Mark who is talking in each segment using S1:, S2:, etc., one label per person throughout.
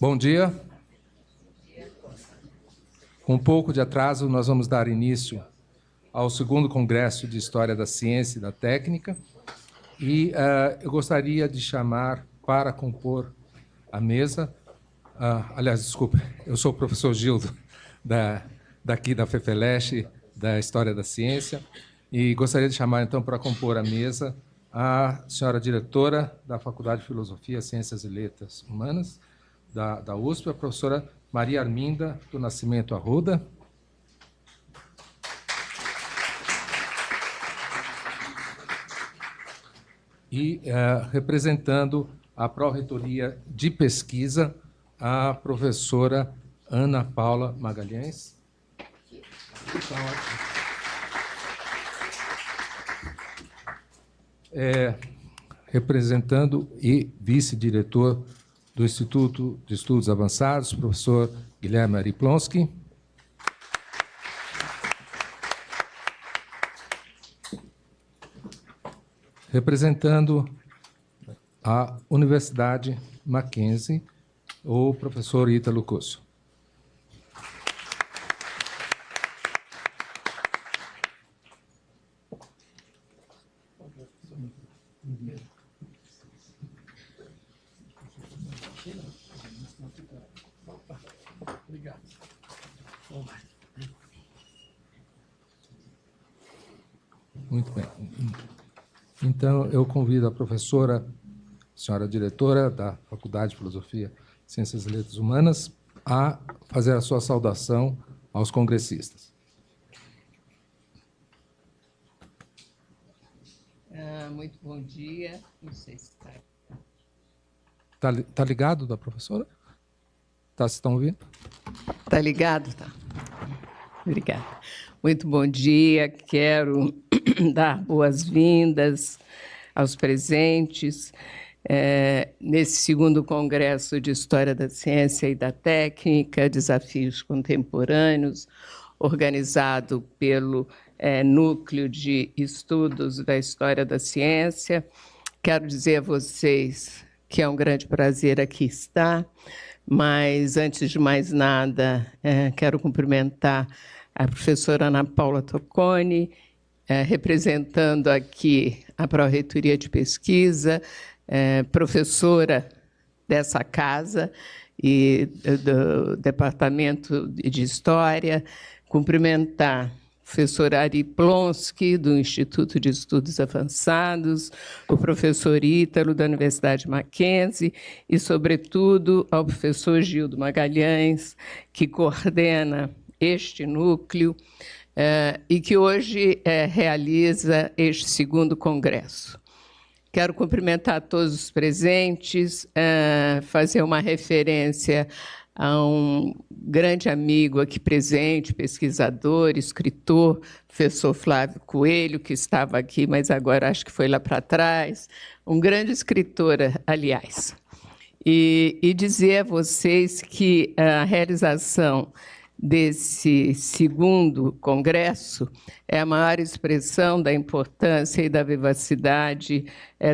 S1: Bom dia. Com um pouco de atraso, nós vamos dar início ao segundo Congresso de História da Ciência e da Técnica. E eu gostaria de chamar para compor a mesa... aliás, desculpa, eu sou o professor Gildo, daqui da FEFELESH, da História da Ciência, e gostaria de chamar, então, para compor a mesa a senhora diretora da Faculdade de Filosofia, Ciências e Letras Humanas, da USP, a professora Maria Arminda do Nascimento Arruda. E representando a Pró-Reitoria de Pesquisa, a professora Ana Paula Magalhães. Representando e vice-diretor do Instituto de Estudos Avançados, professor Guilherme Ariplonsky. Representando a Universidade Mackenzie, o professor Ítalo Cusso.
S2: Obrigado.
S1: Muito bem. Então, eu convido a professora, senhora diretora da Faculdade de Filosofia, Ciências e Letras Humanas, a fazer a sua saudação aos congressistas.
S3: Muito bom dia. Não sei se está...
S1: Tá ligado da professora? Vocês estão ouvindo?
S3: Está ligado? Tá. Obrigada. Muito bom dia. Quero dar boas-vindas aos presentes nesse segundo Congresso de História da Ciência e da Técnica, Desafios Contemporâneos, organizado pelo Núcleo de Estudos da História da Ciência. Quero dizer a vocês que é um grande prazer aqui estar, mas, antes de mais nada, quero cumprimentar a professora Ana Paula Tocconi, representando aqui a Pró-Reitoria de Pesquisa, professora dessa casa e do Departamento de História, cumprimentar o professor Ariplonsky, do Instituto de Estudos Avançados, o professor Ítalo, da Universidade Mackenzie, e, sobretudo, ao professor Gildo Magalhães, que coordena este núcleo e que hoje realiza este segundo congresso. Quero cumprimentar todos os presentes, fazer uma referência a um grande amigo aqui presente, pesquisador, escritor, professor Flávio Coelho, que estava aqui, mas agora acho que foi lá para trás, um grande escritor, aliás. E dizer a vocês que a realização desse segundo congresso é a maior expressão da importância e da vivacidade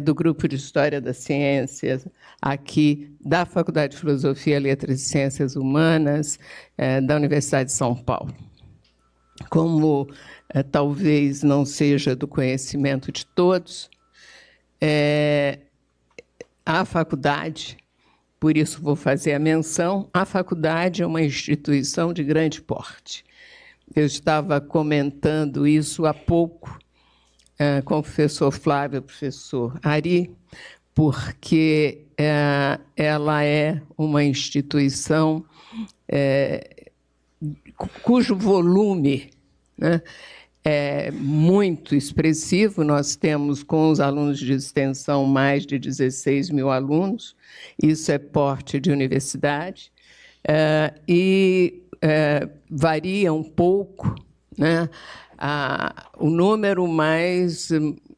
S3: do Grupo de História da Ciência, aqui da Faculdade de Filosofia, Letras e Ciências Humanas, da Universidade de São Paulo. Como talvez não seja do conhecimento de todos, a faculdade, por isso vou fazer a menção, a faculdade é uma instituição de grande porte. Eu estava comentando isso há pouco com o professor Flávio e o professor Ari, porque ela é uma instituição cujo volume, né, é muito expressivo. Nós temos, com os alunos de extensão, mais de 16 mil alunos. Isso é porte de universidade. Varia um pouco, né, o número, mas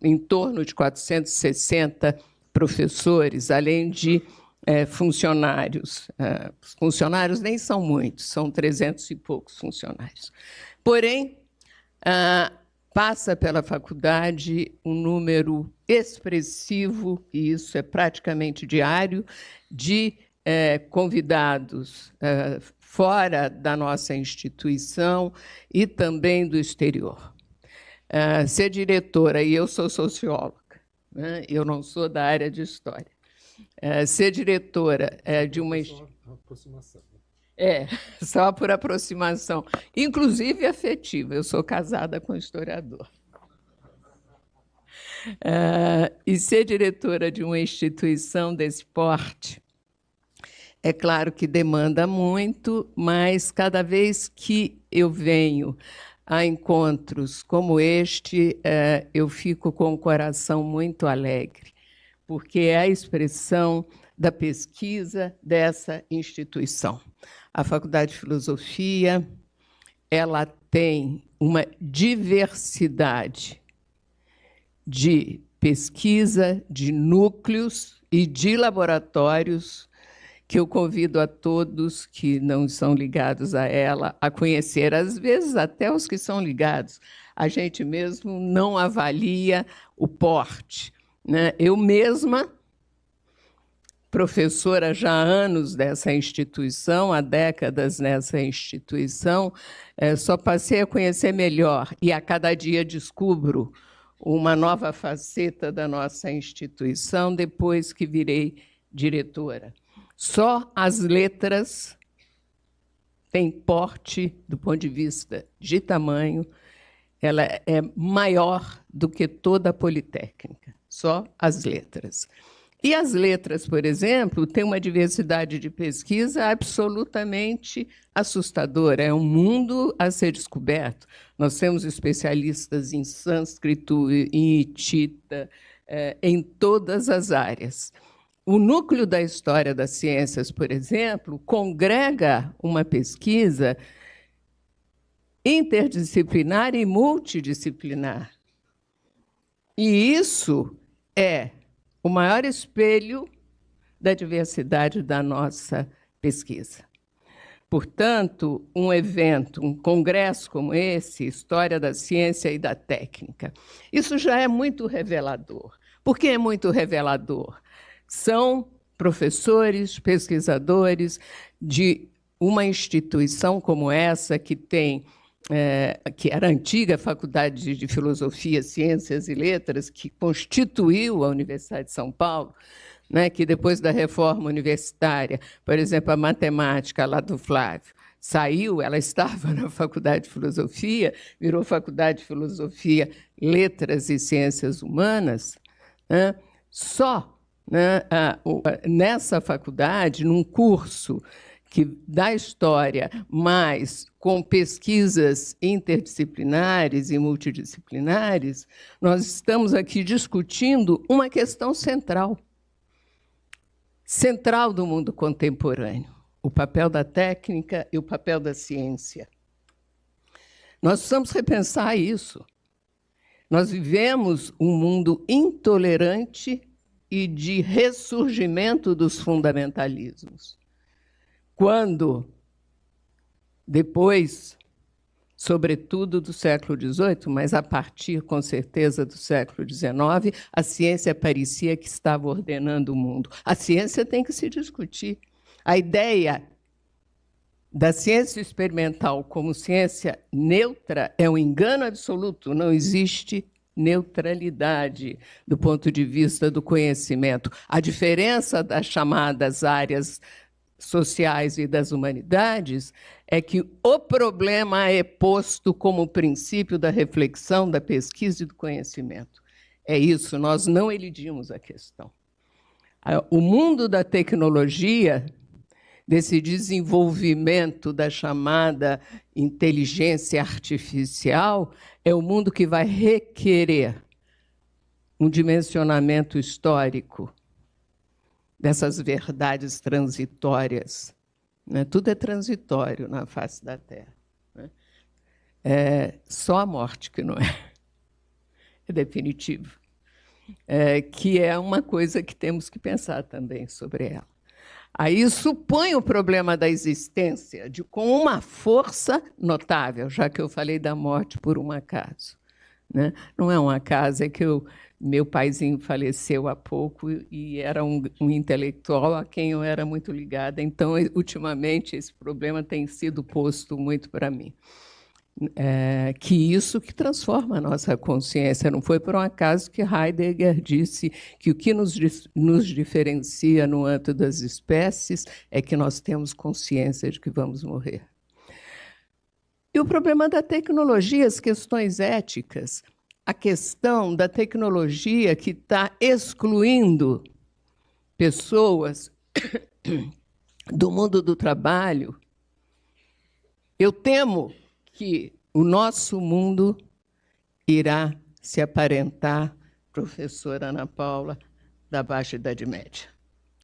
S3: em torno de 460 professores, além de funcionários. Funcionários nem são muitos, são 300 e poucos funcionários. Porém, passa pela faculdade um número expressivo, e isso é praticamente diário, de convidados fora da nossa instituição e também do exterior. Ser diretora, e eu sou socióloga, né? Eu não sou da área de história. Ser diretora de uma
S1: aproximação.
S3: Só por aproximação, inclusive afetiva. Eu sou casada com um historiador. E ser diretora de uma instituição desse porte, é claro que demanda muito, mas cada vez que eu venho a encontros como este, eu fico com o coração muito alegre, porque é a expressão da pesquisa dessa instituição. A Faculdade de Filosofia, ela tem uma diversidade de pesquisa, de núcleos e de laboratórios que eu convido a todos que não são ligados a ela a conhecer, às vezes até os que são ligados. A gente mesmo não avalia o porte, né? Eu mesma, professora já há anos dessa instituição, há décadas nessa instituição, só passei a conhecer melhor e a cada dia descubro uma nova faceta da nossa instituição depois que virei diretora. Só as letras têm porte, do ponto de vista de tamanho, ela é maior do que toda a Politécnica, só as letras. E as letras, por exemplo, têm uma diversidade de pesquisa absolutamente assustadora. É um mundo a ser descoberto. Nós temos especialistas em sânscrito, em hitita, em todas as áreas. O núcleo da história das ciências, por exemplo, congrega uma pesquisa interdisciplinar e multidisciplinar. E isso é o maior espelho da diversidade da nossa pesquisa. Portanto, um evento, um congresso como esse, História da Ciência e da Técnica, isso já é muito revelador. Por que é muito revelador? São professores, pesquisadores de uma instituição como essa, que tem, que era a antiga Faculdade de Filosofia, Ciências e Letras, que constituiu a Universidade de São Paulo, né, que depois da reforma universitária, por exemplo, a matemática lá do Flávio, saiu, ela estava na Faculdade de Filosofia, virou Faculdade de Filosofia, Letras e Ciências Humanas, né, só nessa faculdade, num curso da história, mas com pesquisas interdisciplinares e multidisciplinares, nós estamos aqui discutindo uma questão central do mundo contemporâneo, o papel da técnica e o papel da ciência. Nós precisamos repensar isso. Nós vivemos um mundo intolerante e de ressurgimento dos fundamentalismos. Quando, depois, sobretudo do século XVIII, mas a partir, com certeza, do século XIX, a ciência parecia que estava ordenando o mundo. A ciência tem que se discutir. A ideia da ciência experimental como ciência neutra é um engano absoluto, não existe neutralidade do ponto de vista do conhecimento. A diferença das chamadas áreas sociais e das humanidades é que o problema é posto como princípio da reflexão, da pesquisa e do conhecimento. É isso, nós não elidimos a questão. O mundo da tecnologia, desse desenvolvimento da chamada inteligência artificial, é o mundo que vai requerer um dimensionamento histórico dessas verdades transitórias. Né? Tudo é transitório na face da Terra. Né? Só a morte que não é. É definitivo. Que é uma coisa que temos que pensar também sobre ela. Aí supõe o problema da existência com uma força notável, já que eu falei da morte por um acaso. né? Não é uma casa que meu paizinho faleceu há pouco e era um intelectual a quem eu era muito ligada. Então, ultimamente, esse problema tem sido posto muito para mim. Que isso que transforma a nossa consciência. Não foi por um acaso que Heidegger disse que o que nos diferencia no âmbito das espécies é que nós temos consciência de que vamos morrer. E o problema da tecnologia, as questões éticas, a questão da tecnologia que está excluindo pessoas do mundo do trabalho. Eu temo que o nosso mundo irá se aparentar, professora Ana Paula, da Baixa Idade Média.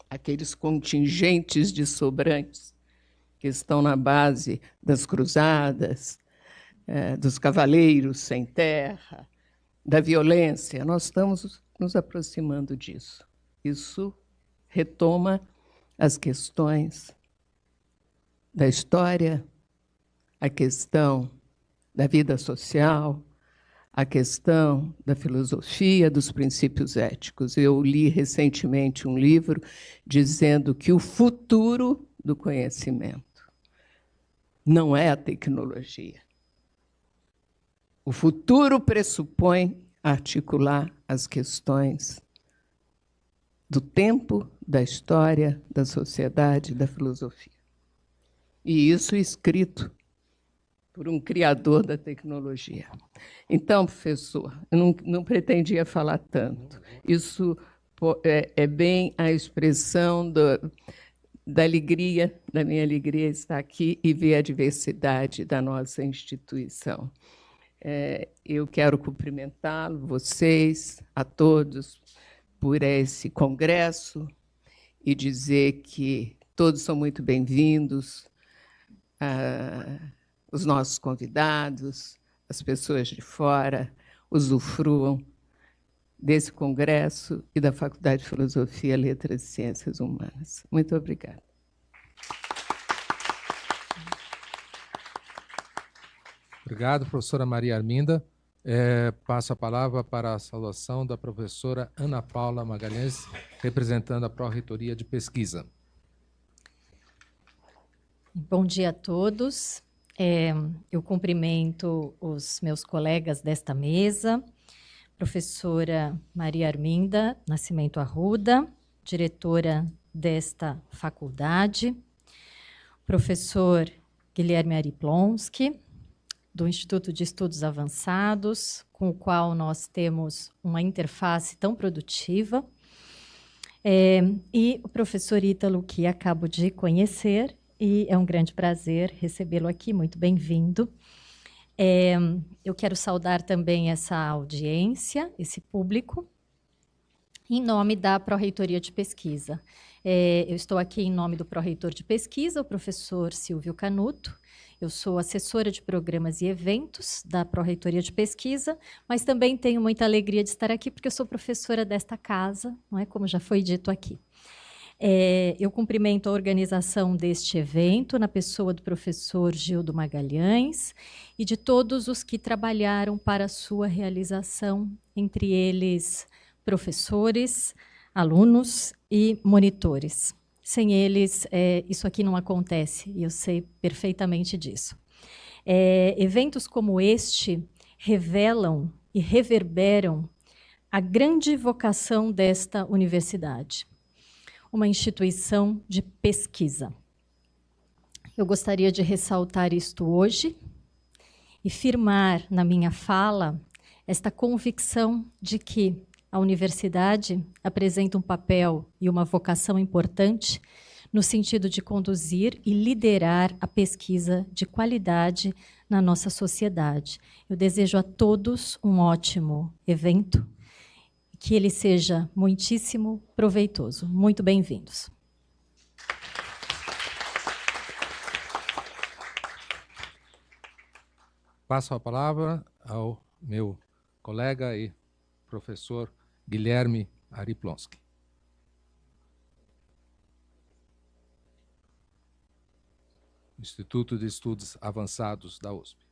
S3: Aqueles contingentes de sobrantes que estão na base das cruzadas, dos cavaleiros sem terra, da violência. Nós estamos nos aproximando disso. Isso retoma as questões da história, a questão da vida social, a questão da filosofia, dos princípios éticos. Eu li recentemente um livro dizendo que o futuro do conhecimento não é a tecnologia. O futuro pressupõe articular as questões do tempo, da história, da sociedade, da filosofia. E isso escrito por um criador da tecnologia. Então, professor, eu não pretendia falar tanto. Isso é bem a expressão da alegria, da minha alegria estar aqui e ver a diversidade da nossa instituição. Eu quero cumprimentá-lo, vocês, a todos, por esse congresso e dizer que todos são muito bem-vindos, os nossos convidados, as pessoas de fora, usufruam desse congresso e da Faculdade de Filosofia, Letras e Ciências Humanas. Muito obrigada.
S1: Obrigado, professora Maria Arminda. Passo a palavra para a saudação da professora Ana Paula Magalhães, representando a Pró-Reitoria de Pesquisa.
S4: Bom dia a todos. Eu cumprimento os meus colegas desta mesa, professora Maria Arminda Nascimento Arruda, diretora desta faculdade, professor Guilherme Ariplonsky, do Instituto de Estudos Avançados, com o qual nós temos uma interface tão produtiva, e o professor Ítalo, que acabo de conhecer, e é um grande prazer recebê-lo aqui, muito bem-vindo. Eu quero saudar também essa audiência, esse público, em nome da Pró-Reitoria de Pesquisa. Eu estou aqui em nome do Pró-Reitor de Pesquisa, o professor Silvio Canuto. Eu sou assessora de programas e eventos da Pró-Reitoria de Pesquisa, mas também tenho muita alegria de estar aqui, porque eu sou professora desta casa, não é, como já foi dito aqui. Eu cumprimento a organização deste evento, na pessoa do professor Gildo Magalhães e de todos os que trabalharam para a sua realização, entre eles professores, alunos e monitores. Sem eles, isso aqui não acontece, e eu sei perfeitamente disso. Eventos como este revelam e reverberam a grande vocação desta universidade, uma instituição de pesquisa. Eu gostaria de ressaltar isto hoje e firmar na minha fala esta convicção de que a universidade apresenta um papel e uma vocação importante no sentido de conduzir e liderar a pesquisa de qualidade na nossa sociedade. Eu desejo a todos um ótimo evento, que ele seja muitíssimo proveitoso. Muito bem-vindos.
S1: Passo a palavra ao meu colega e professor Guilherme Ariplonsky. Instituto de Estudos Avançados da USP.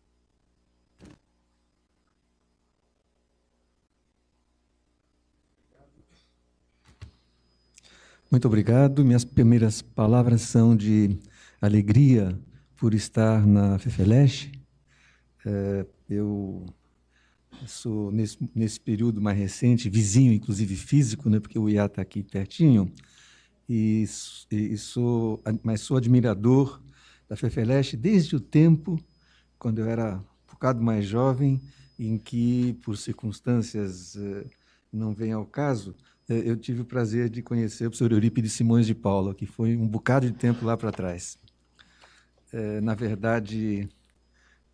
S5: Muito obrigado. Minhas primeiras palavras são de alegria por estar na FEFELESH. Eu sou, nesse período mais recente, vizinho, inclusive físico, né, porque o IA está aqui pertinho, mas sou admirador da FEFELESH desde o tempo, quando eu era um bocado mais jovem, em que, por circunstâncias não vem ao caso, eu tive o prazer de conhecer o professor Eurípides Simões de Paula, que foi um bocado de tempo lá para trás. Na verdade,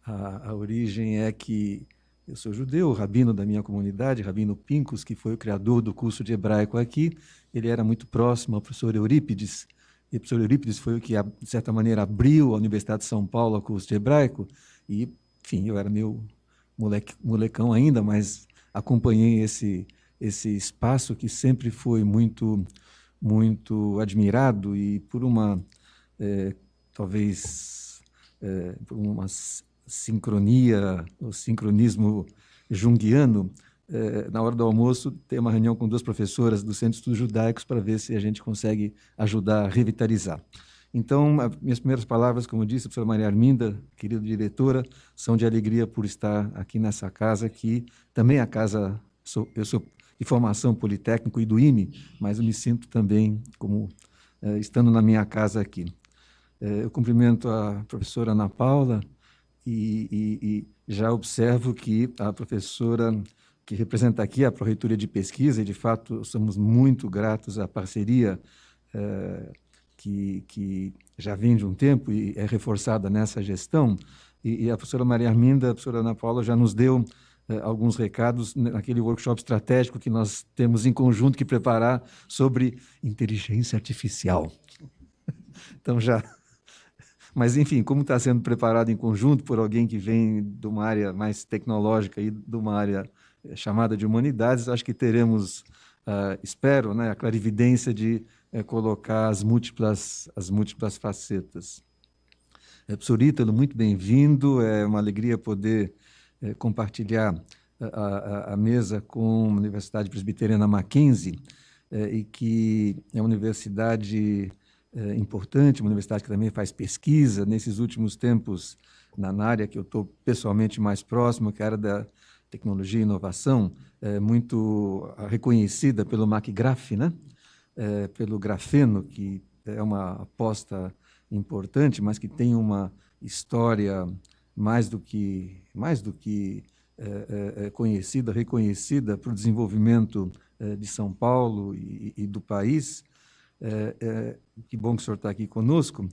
S5: a origem é que eu sou judeu, o rabino da minha comunidade, Rabino Pincus, que foi o criador do curso de hebraico aqui. Ele era muito próximo ao professor Eurípides, e o professor Eurípides foi o que, de certa maneira, abriu a Universidade de São Paulo ao curso de hebraico, e, enfim, eu era meu molecão ainda, mas acompanhei esse espaço que sempre foi muito admirado, e por uma, talvez, por uma sincronia, o sincronismo junguiano, na hora do almoço, tem uma reunião com duas professoras do Centro de Estudos Judaicos para ver se a gente consegue ajudar a revitalizar. Então, minhas primeiras palavras, como disse a professora Maria Arminda, querida diretora, são de alegria por estar aqui nessa casa, que também é a casa, eu sou de formação politécnico e do IME, mas eu me sinto também como estando na minha casa aqui. Eu cumprimento a professora Ana Paula e já observo que a professora que representa aqui a Pró-Reitoria de Pesquisa, e de fato somos muito gratos à parceria que já vem de um tempo e é reforçada nessa gestão, e a professora Maria Arminda, a professora Ana Paula já nos deu alguns recados naquele workshop estratégico que nós temos em conjunto que preparar sobre inteligência artificial. Então já... Mas, enfim, como está sendo preparado em conjunto por alguém que vem de uma área mais tecnológica e de uma área chamada de humanidades, acho que teremos, espero, né, a clarividência de colocar as múltiplas facetas. Professor Ítalo, muito bem-vindo, é uma alegria poder compartilhar a mesa com a Universidade Presbiteriana Mackenzie, e que é uma universidade importante, uma universidade que também faz pesquisa. Nesses últimos tempos, na área que eu estou pessoalmente mais próximo, que é a área da tecnologia e inovação, muito reconhecida pelo MacGraph, né? Pelo grafeno, que é uma aposta importante, mas que tem uma história mais do que conhecida, reconhecida para o desenvolvimento de São Paulo e do país. Que bom que o senhor está aqui conosco.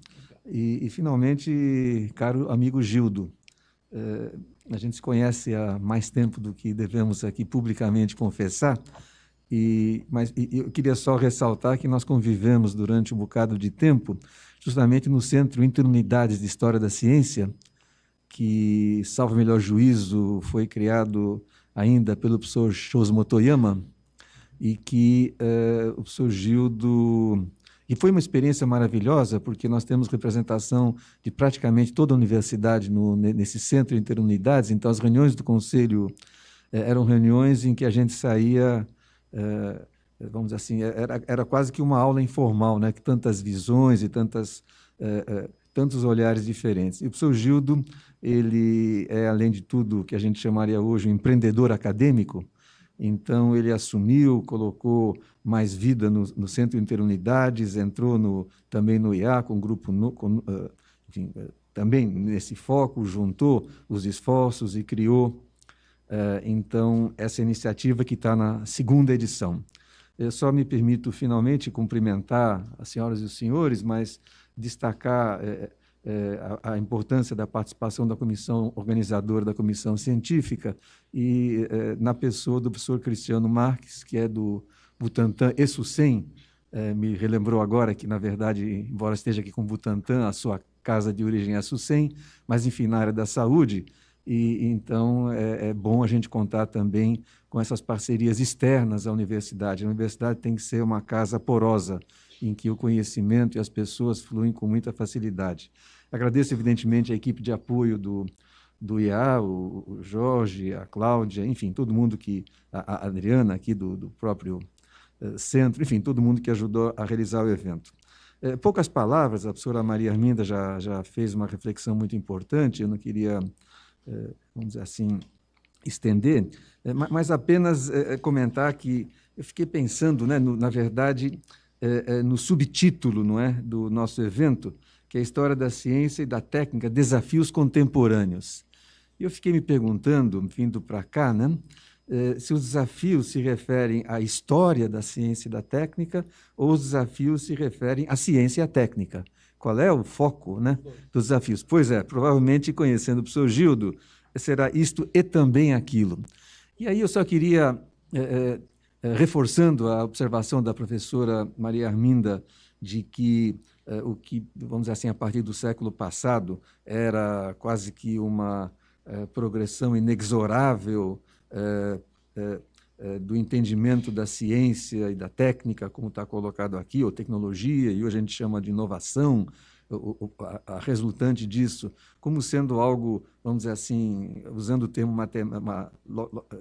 S5: E, finalmente, caro amigo Gildo, a gente se conhece há mais tempo do que devemos aqui publicamente confessar, mas eu queria só ressaltar que nós convivemos durante um bocado de tempo, justamente no Centro Interunidades de História da Ciência, que, salvo melhor juízo, foi criado ainda pelo professor Shozo Motoyama, e que o professor Gildo... E foi uma experiência maravilhosa, porque nós temos representação de praticamente toda a universidade nesse Centro Interunidades. Então, as reuniões do Conselho eram reuniões em que a gente saía, vamos dizer assim, era quase que uma aula informal, né? Que tantas visões e tantos olhares diferentes. E o professor Gildo, ele é, além de tudo, o que a gente chamaria hoje um empreendedor acadêmico. Então, ele assumiu, colocou mais vida no Centro Interunidades, entrou também no IA, com um grupo, enfim, também nesse foco, juntou os esforços e criou, então, essa iniciativa que está na segunda edição. Eu só me permito, finalmente, cumprimentar as senhoras e os senhores, mas destacar a importância da participação da comissão organizadora, da comissão científica, e na pessoa do professor Cristiano Marques, que é do Butantan e SUSEM, me relembrou agora que, na verdade, embora esteja aqui com o Butantan, a sua casa de origem é a SUSEM, mas, enfim, na área da saúde, e então é bom a gente contar também com essas parcerias externas à universidade. A universidade tem que ser uma casa porosa, em que o conhecimento e as pessoas fluem com muita facilidade. Agradeço, evidentemente, a equipe de apoio do IA, o Jorge, a Cláudia, enfim, todo mundo a Adriana aqui do próprio Centro, enfim, todo mundo que ajudou a realizar o evento. Poucas palavras, a professora Maria Arminda já fez uma reflexão muito importante, eu não queria, vamos dizer assim, estender, mas apenas comentar que eu fiquei pensando, né, na verdade, no subtítulo, não é, do nosso evento, que é a História da Ciência e da Técnica, Desafios Contemporâneos. E eu fiquei me perguntando, vindo para cá, né, se os desafios se referem à história da ciência e da técnica ou os desafios se referem à ciência e à técnica. Qual é o foco, né, dos desafios? Pois é, provavelmente, conhecendo o professor Gildo, será isto e também aquilo. E aí eu só queria, reforçando a observação da professora Maria Arminda, de que o que, vamos dizer assim, a partir do século passado, era quase que uma progressão inexorável do entendimento da ciência e da técnica, como está colocado aqui, ou tecnologia, e hoje a gente chama de inovação, a resultante disso, como sendo algo, vamos dizer assim, usando o termo uma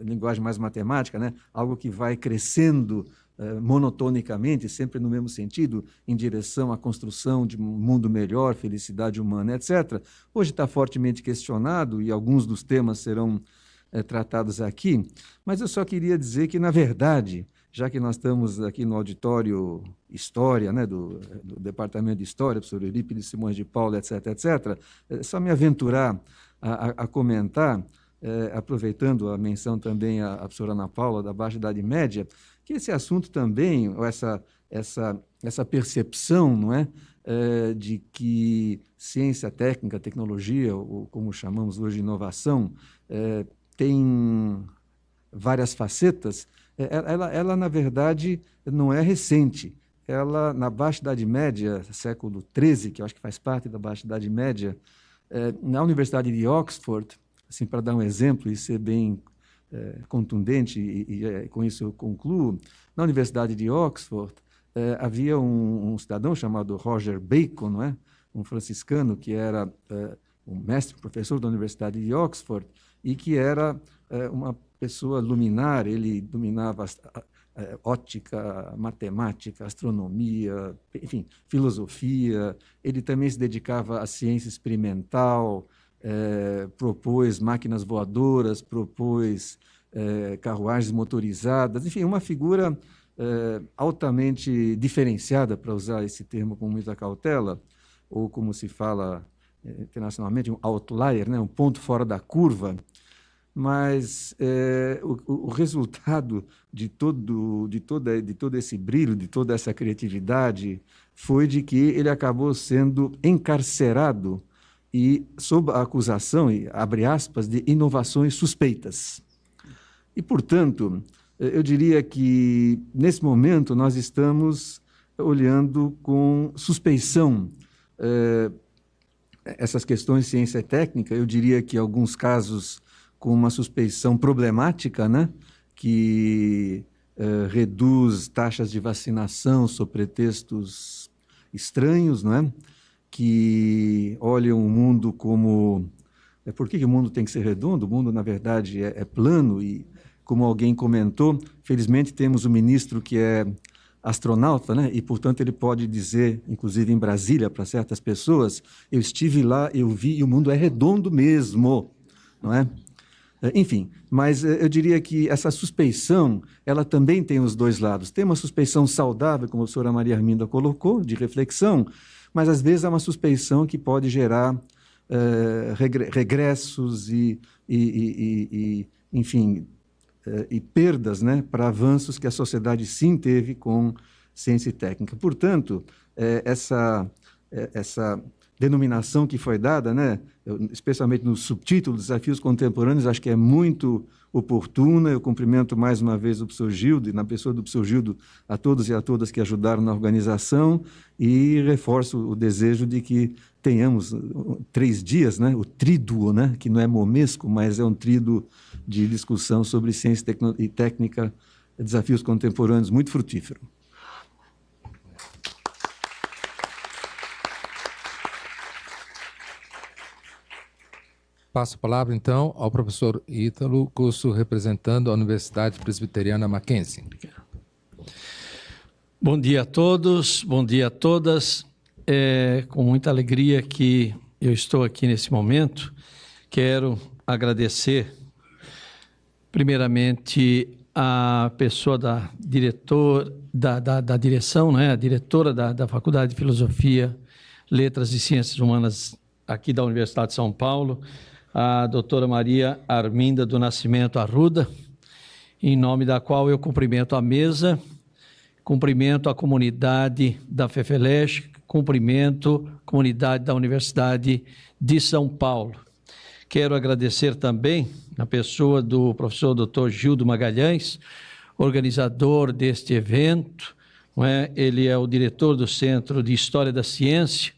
S5: linguagem mais matemática, né? Algo que vai crescendo monotonicamente, sempre no mesmo sentido, em direção à construção de um mundo melhor, felicidade humana, etc. Hoje está fortemente questionado, e alguns dos temas serão tratados aqui, mas eu só queria dizer que, na verdade, já que nós estamos aqui no auditório História, né, do Departamento de História, professor Eurípides Simões de Paula, etc., etc., só me aventurar a comentar, aproveitando a menção também à professora Ana Paula, da Baixa Idade Média, que esse assunto também, ou essa percepção, não é, de que ciência, técnica, tecnologia, ou como chamamos hoje, inovação, tem várias facetas. Ela, na verdade, não é recente. Ela, na Baixa Idade Média, século XIII, que eu acho que faz parte da Baixa Idade Média, na Universidade de Oxford, assim, para dar um exemplo e ser bem contundente, e com isso eu concluo, na Universidade de Oxford havia um cidadão chamado Roger Bacon, não é? Um franciscano que era um mestre, professor da Universidade de Oxford, e que era uma pessoa luminar. Ele dominava ótica, matemática, astronomia, enfim, filosofia. Ele também se dedicava à ciência experimental, propôs máquinas voadoras, propôs carruagens motorizadas, enfim, uma figura altamente diferenciada, para usar esse termo com muita cautela, ou como se fala internacionalmente, um outlier, né? Um ponto fora da curva. Mas o resultado de todo esse brilho, de toda essa criatividade, foi de que ele acabou sendo encarcerado e sob a acusação, e abre aspas, de inovações suspeitas. E, portanto, eu diria que, nesse momento, nós estamos olhando com suspeição essas questões de ciência e técnica. Eu diria que, em alguns casos, com uma suspeição problemática, né, que reduz taxas de vacinação sob pretextos estranhos, não é? Que olham o mundo como... Por que o mundo tem que ser redondo? O mundo, na verdade, é plano e, como alguém comentou, felizmente temos um ministro que é astronauta, né? E, portanto, ele pode dizer, inclusive em Brasília, para certas pessoas, eu estive lá, eu vi, e o mundo é redondo mesmo, não é? Enfim, mas eu diria que essa suspeição, ela também tem os dois lados. Tem uma suspeição saudável, como a professora Maria Arminda colocou, de reflexão, mas às vezes é uma suspeição que pode gerar regressos enfim, e perdas, né, para avanços que a sociedade sim teve com ciência e técnica. Portanto, essa denominação que foi dada, né, especialmente no subtítulo Desafios Contemporâneos, acho que é muito oportuna. Eu cumprimento mais uma vez o professor Gildo, e na pessoa do professor Gildo, a todos e a todas que ajudaram na organização, e reforço o desejo de que tenhamos 3 dias, né, o tríduo, né, que não é momesco, mas é um tríduo de discussão sobre ciência e técnica, desafios contemporâneos, muito frutífero.
S1: Passo a palavra, então, ao professor Ítalo, curso representando a Universidade Presbiteriana Mackenzie.
S2: Bom dia a todos, bom dia a todas. É com muita alegria que eu estou aqui nesse momento. Quero agradecer, primeiramente, a pessoa da direção, né, a diretora da Faculdade de Filosofia, Letras e Ciências Humanas aqui da Universidade de São Paulo, a doutora Maria Arminda do Nascimento Arruda, em nome da qual eu cumprimento a mesa, cumprimento a comunidade da FEFELESH, cumprimento a comunidade da Universidade de São Paulo. Quero agradecer também a pessoa do professor Dr. Gildo Magalhães, organizador deste evento, não é? Ele é o diretor do Centro de História da Ciência.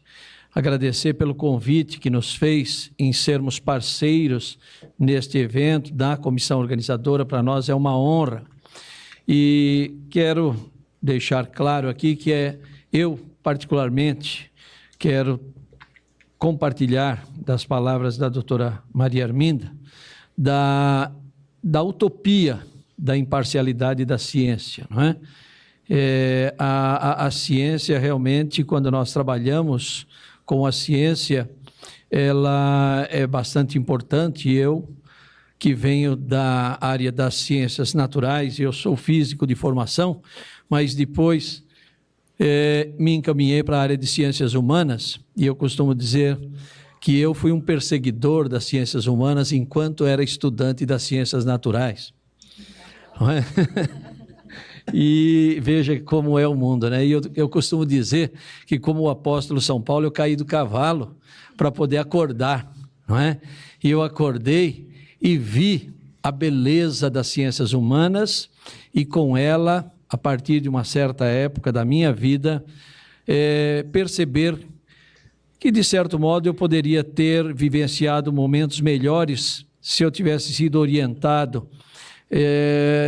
S2: Agradecer pelo convite que nos fez em sermos parceiros neste evento da comissão organizadora. Para nós é uma honra. E quero deixar claro aqui que eu, particularmente, quero compartilhar das palavras da doutora Maria Arminda, da utopia da imparcialidade da ciência, não é? A ciência realmente, quando nós trabalhamos com a ciência, ela é bastante importante. Eu, que venho da área das ciências naturais, eu sou físico de formação, mas depois me encaminhei para a área de ciências humanas, e eu costumo dizer que eu fui um perseguidor das ciências humanas enquanto era estudante das ciências naturais. Não é? E veja como é o mundo, né? E eu costumo dizer que, como o apóstolo São Paulo, eu caí do cavalo para poder acordar, não é? E eu acordei e vi a beleza das ciências humanas e, com ela, a partir de uma certa época da minha vida, perceber que, de certo modo, eu poderia ter vivenciado momentos melhores se eu tivesse sido orientado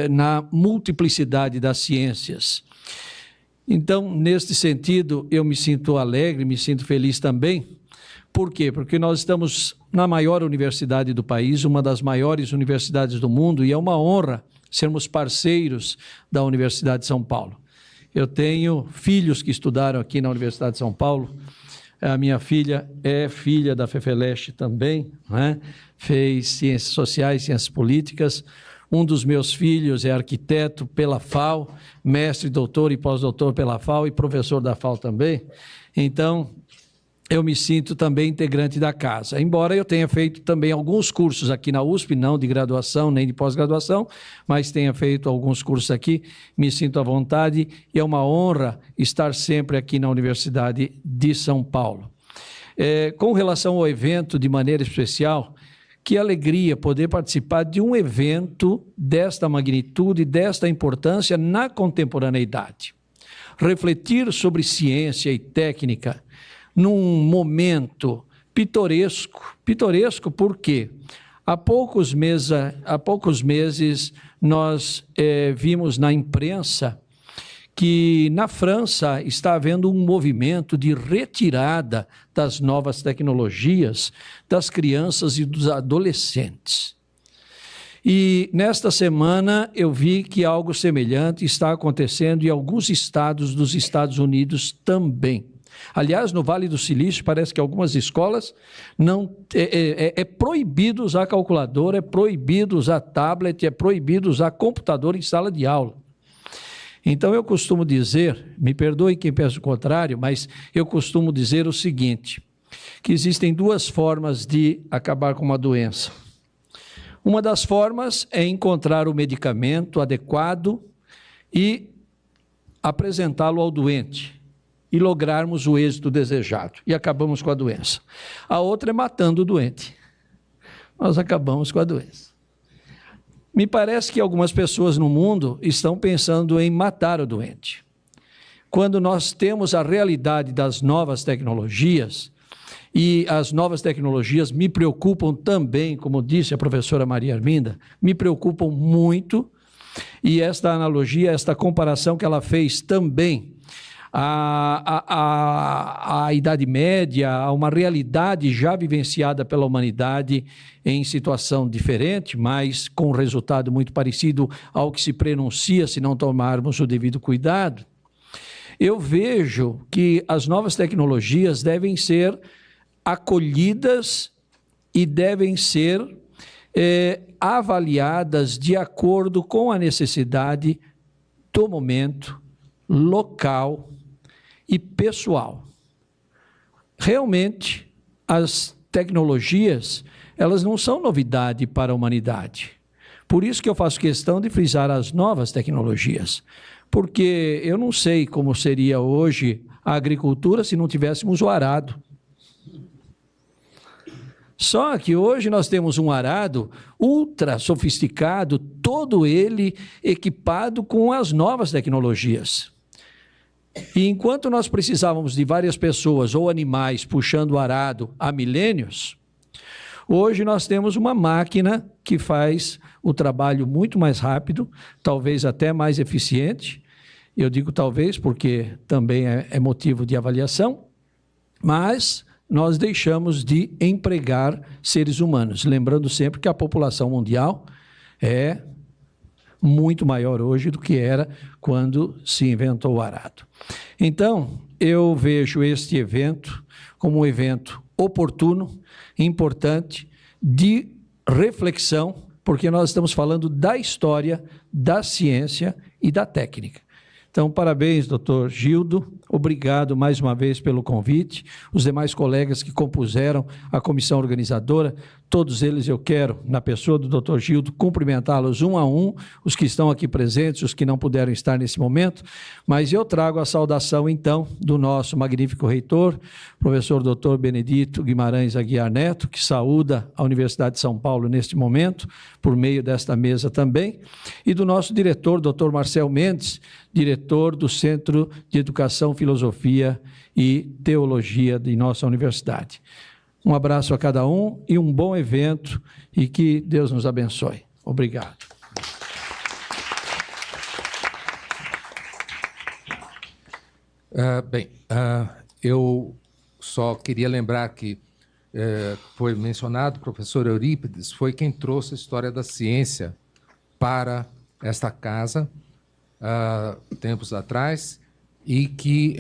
S2: na multiplicidade das ciências. Então, neste sentido, eu me sinto alegre, me sinto feliz também. Por quê? Porque nós estamos na maior universidade do país, uma das maiores universidades do mundo, e é uma honra sermos parceiros da Universidade de São Paulo. Eu tenho filhos que estudaram aqui na Universidade de São Paulo. A minha filha é filha da FEFELESH também, né? Fez Ciências Sociais, Ciências Políticas. Um dos meus filhos é arquiteto pela FAO, mestre, doutor e pós-doutor pela FAO e professor da FAO também. Então, eu me sinto também integrante da casa. Embora eu tenha feito também alguns cursos aqui na USP, não de graduação nem de pós-graduação, mas tenha feito alguns cursos aqui, me sinto à vontade e é uma honra estar sempre aqui na Universidade de São Paulo. Com relação ao evento, de maneira especial, que alegria poder participar de um evento desta magnitude, desta importância na contemporaneidade. Refletir sobre ciência e técnica num momento pitoresco por quê? Há poucos meses nós vimos na imprensa que na França está havendo um movimento de retirada das novas tecnologias das crianças e dos adolescentes. E nesta semana eu vi que algo semelhante está acontecendo em alguns estados dos Estados Unidos também. Aliás, no Vale do Silício, parece que algumas escolas é proibido usar calculadora, é proibido usar tablet, é proibido usar computador em sala de aula. Então, eu costumo dizer, me perdoe quem pensa o contrário, mas eu costumo dizer o seguinte, que existem duas formas de acabar com uma doença. Uma das formas é encontrar o medicamento adequado e apresentá-lo ao doente e lograrmos o êxito desejado e acabamos com a doença. A outra é matando o doente. Nós acabamos com a doença. Me parece que algumas pessoas no mundo estão pensando em matar o doente. Quando nós temos a realidade das novas tecnologias, e as novas tecnologias me preocupam também, como disse a professora Maria Arminda, me preocupam muito, e esta analogia, esta comparação que ela fez também, a Idade Média, a uma realidade já vivenciada pela humanidade em situação diferente, mas com resultado muito parecido ao que se prenuncia se não tomarmos o devido cuidado. eu vejo que as novas tecnologias devem ser acolhidas e devem ser avaliadas de acordo com a necessidade do momento, local e pessoal. Realmente, as tecnologias, elas não são novidade para a humanidade. Por isso que eu faço questão de frisar as novas tecnologias, porque eu não sei como seria hoje a agricultura se não tivéssemos o arado. Só que hoje nós temos um arado ultra sofisticado, todo ele equipado com as novas tecnologias. E enquanto nós precisávamos de várias pessoas ou animais puxando o arado há milênios, hoje nós temos uma máquina que faz o trabalho muito mais rápido, talvez até mais eficiente. Eu digo talvez porque também é motivo de avaliação, mas nós deixamos de empregar seres humanos, lembrando sempre que a população mundial é muito maior hoje do que era quando se inventou o arado. Então, eu vejo este evento como um evento oportuno, importante, de reflexão, porque nós estamos falando da história, da ciência e da técnica. Então, parabéns, doutor Gildo, obrigado mais uma vez pelo convite, os demais colegas que compuseram a comissão organizadora, todos eles eu quero, na pessoa do doutor Gildo, cumprimentá-los um a um, os que estão aqui presentes, os que não puderam estar nesse momento, mas eu trago a saudação, então, do nosso magnífico reitor, professor doutor Benedito Guimarães Aguiar Neto, que saúda a Universidade de São Paulo neste momento, por meio desta mesa também, e do nosso diretor, doutor Marcel Mendes, diretor do Centro de Educação, Filosofia e Teologia de nossa universidade. Um abraço a cada um e um bom evento e que Deus nos abençoe. Obrigado.
S1: Eu só queria lembrar que foi mencionado, o professor Eurípides foi quem trouxe a história da ciência para esta casa, tempos atrás, e que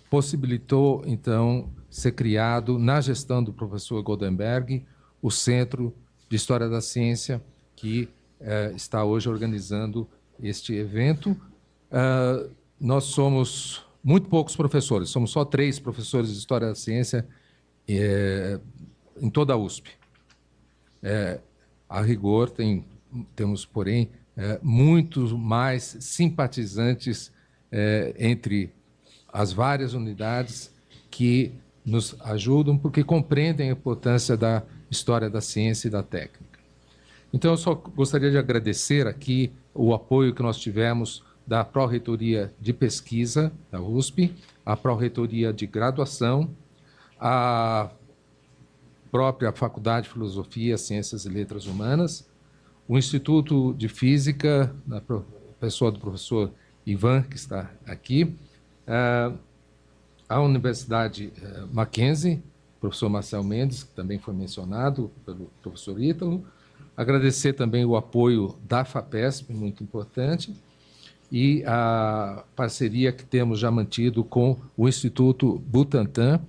S1: possibilitou, então, ser criado, na gestão do professor Goldenberg, o Centro de História da Ciência, que está hoje organizando este evento. Nós somos muito poucos professores, somos só 3 professores de História da Ciência em toda a USP. A rigor, temos, porém, muitos mais simpatizantes entre as várias unidades que nos ajudam, porque compreendem a importância da história da ciência e da técnica. Então, eu só gostaria de agradecer aqui o apoio que nós tivemos da Pró-Reitoria de Pesquisa da USP, a Pró-Reitoria de Graduação, a própria Faculdade de Filosofia, Ciências e Letras Humanas, o Instituto de Física, na pessoa do professor Ivan, que está aqui, a Universidade Mackenzie, professor Marcel Mendes, que também foi mencionado pelo professor Ítalo, agradecer também o apoio da FAPESP, muito importante, e a parceria que temos já mantido com o Instituto Butantan,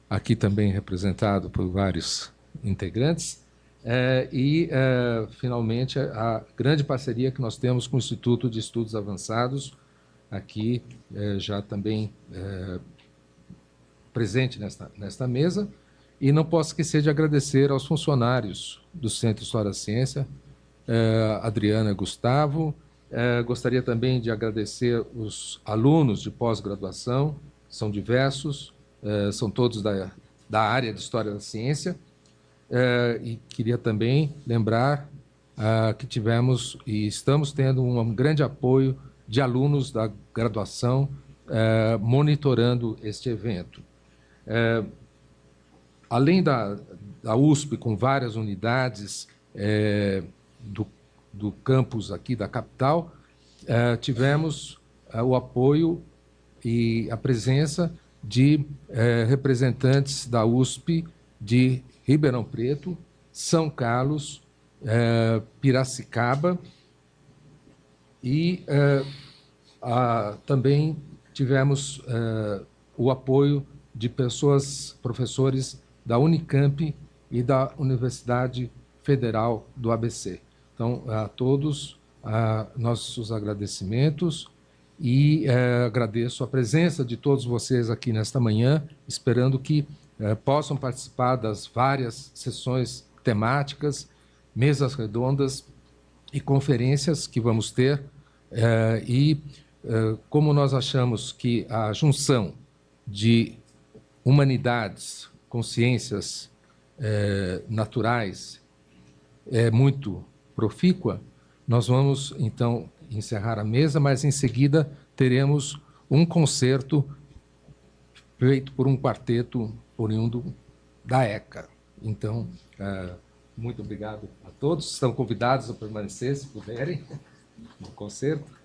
S1: aqui também representado por vários integrantes, finalmente, a grande parceria que nós temos com o Instituto de Estudos Avançados, aqui já também presente nesta mesa, e não posso esquecer de agradecer aos funcionários do Centro de História da Ciência, Adriana e Gustavo. Gostaria também de agradecer os alunos de pós-graduação, são diversos, são todos da área de História da Ciência, e queria também lembrar que tivemos e estamos tendo um grande apoio de alunos da graduação monitorando este evento. Além da USP, com várias unidades do campus aqui da capital, tivemos o apoio e a presença de representantes da USP de Ribeirão Preto, São Carlos, Piracicaba, e também tivemos o apoio de professores da Unicamp e da Universidade Federal do ABC. Então, a todos, nossos agradecimentos e agradeço a presença de todos vocês aqui nesta manhã, esperando que possam participar das várias sessões temáticas, mesas redondas e conferências que vamos ter. Como nós achamos que a junção de humanidades com ciências naturais é muito profícua, nós vamos, então, encerrar a mesa, mas, em seguida, teremos um concerto feito por um quarteto oriundo da ECA. Então, muito obrigado a todos. Estão convidados a permanecer, se puderem, no concerto.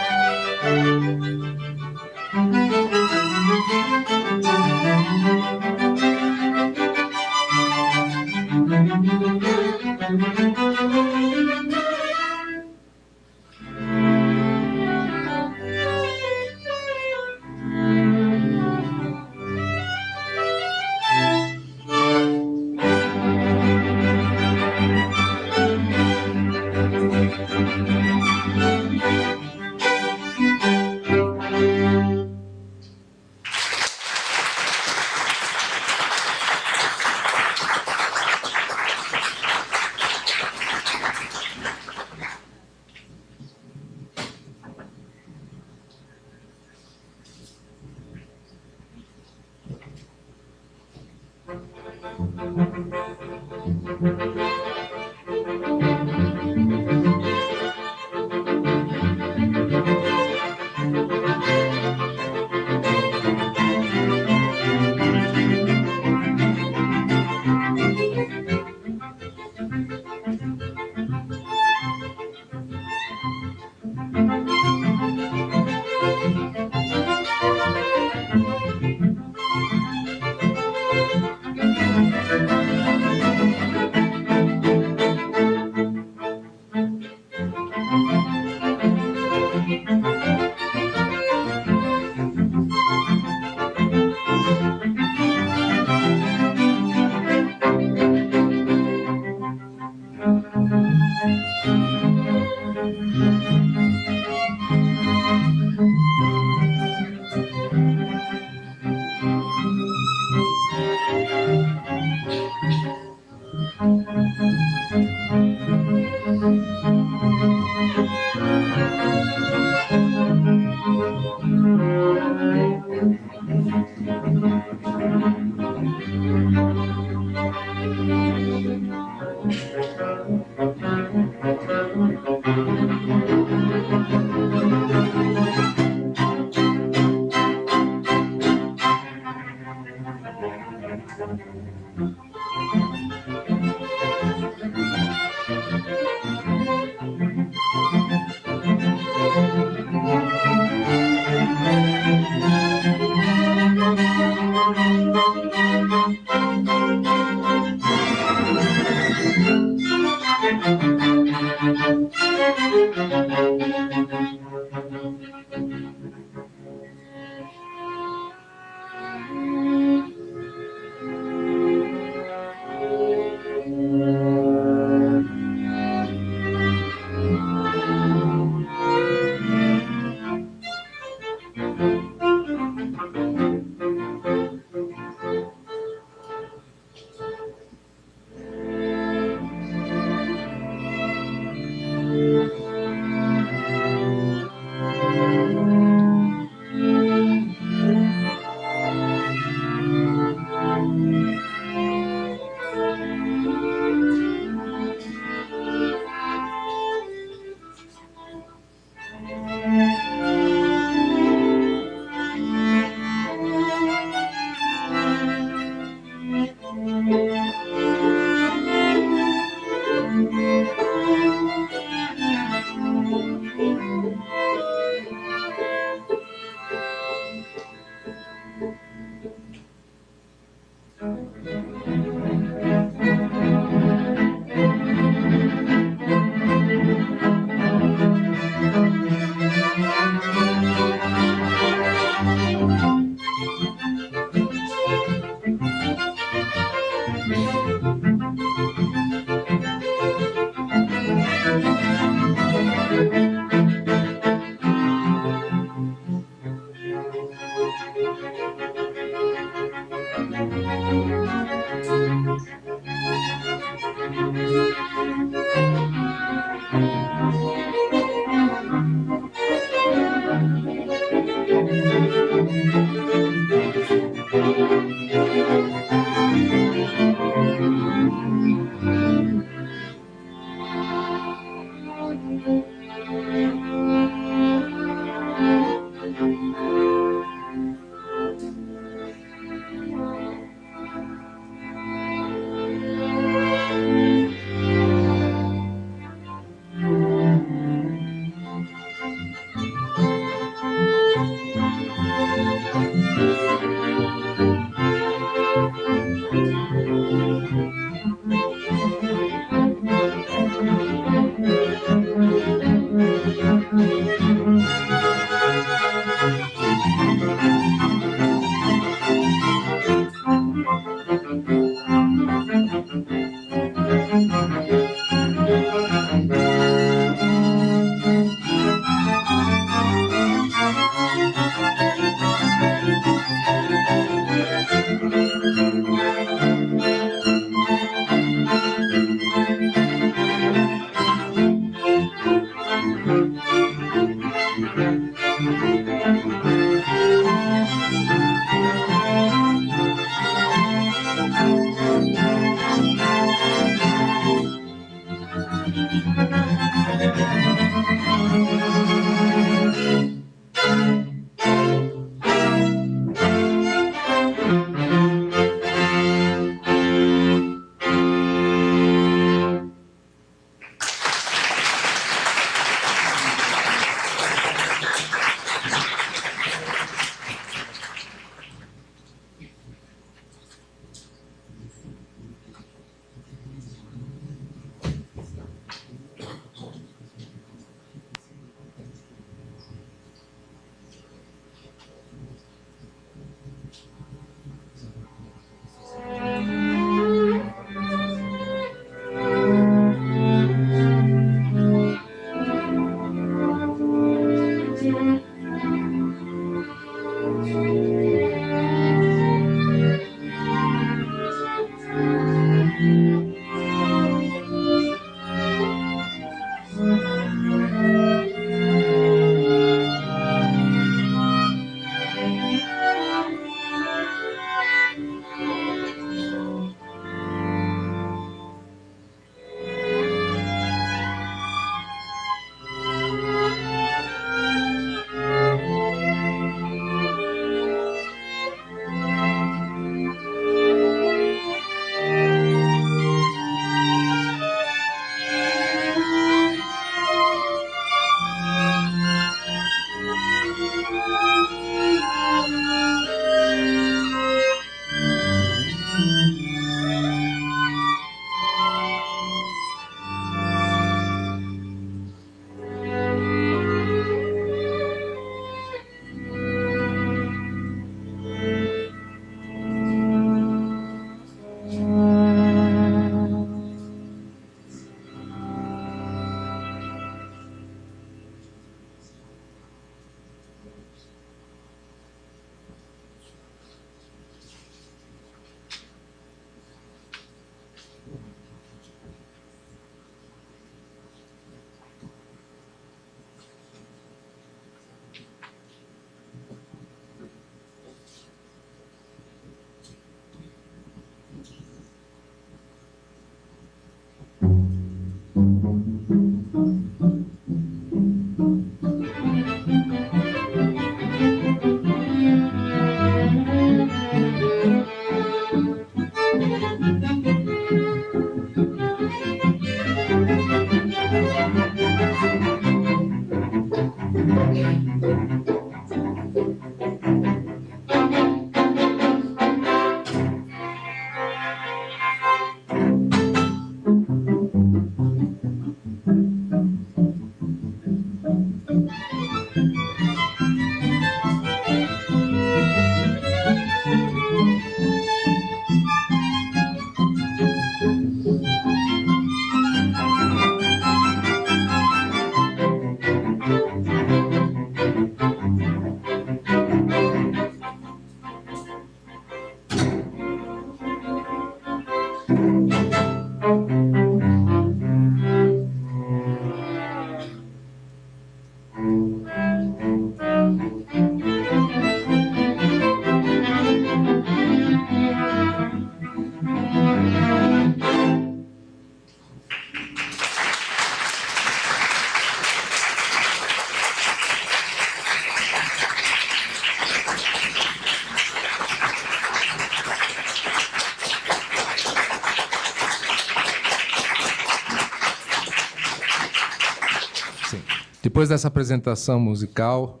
S1: Depois dessa apresentação musical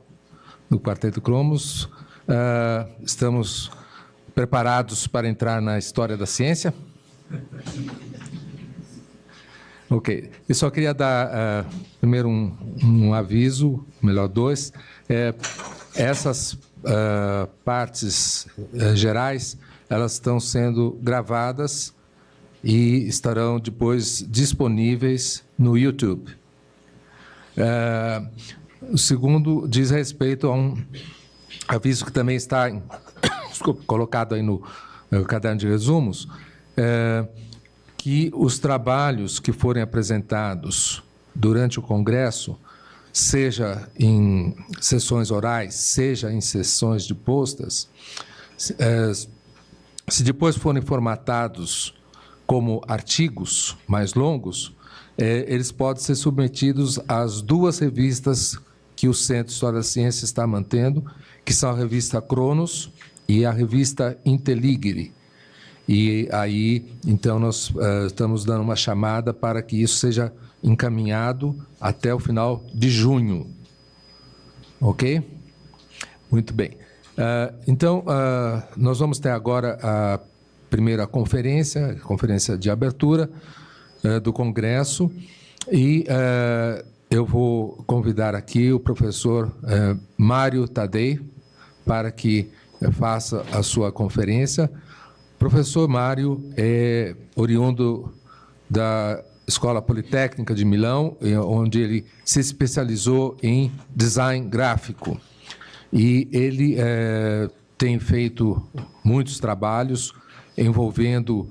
S1: do Quarteto Cromos, estamos preparados para entrar na História da Ciência? Ok. Eu só queria dar primeiro um aviso, melhor dois. Essas partes gerais, elas estão sendo gravadas e estarão depois disponíveis no YouTube. O segundo diz respeito a um aviso que também está colocado aí no caderno de resumos, que os trabalhos que forem apresentados durante o Congresso, seja em sessões orais, seja em sessões de postas, se depois forem formatados como artigos mais longos, eles podem ser submetidos às duas revistas que o Centro de História da Ciência está mantendo, que são a revista Cronos e a revista Inteligere. E aí, então, nós estamos dando uma chamada para que isso seja encaminhado até o final de junho. Ok? Muito bem. Então, nós vamos ter agora a primeira conferência, a conferência de abertura do Congresso, e eu vou convidar aqui o professor Mário Tadei para que faça a sua conferência. O professor Mário é oriundo da Escola Politécnica de Milão, onde ele se especializou em design gráfico. E ele tem feito muitos trabalhos envolvendo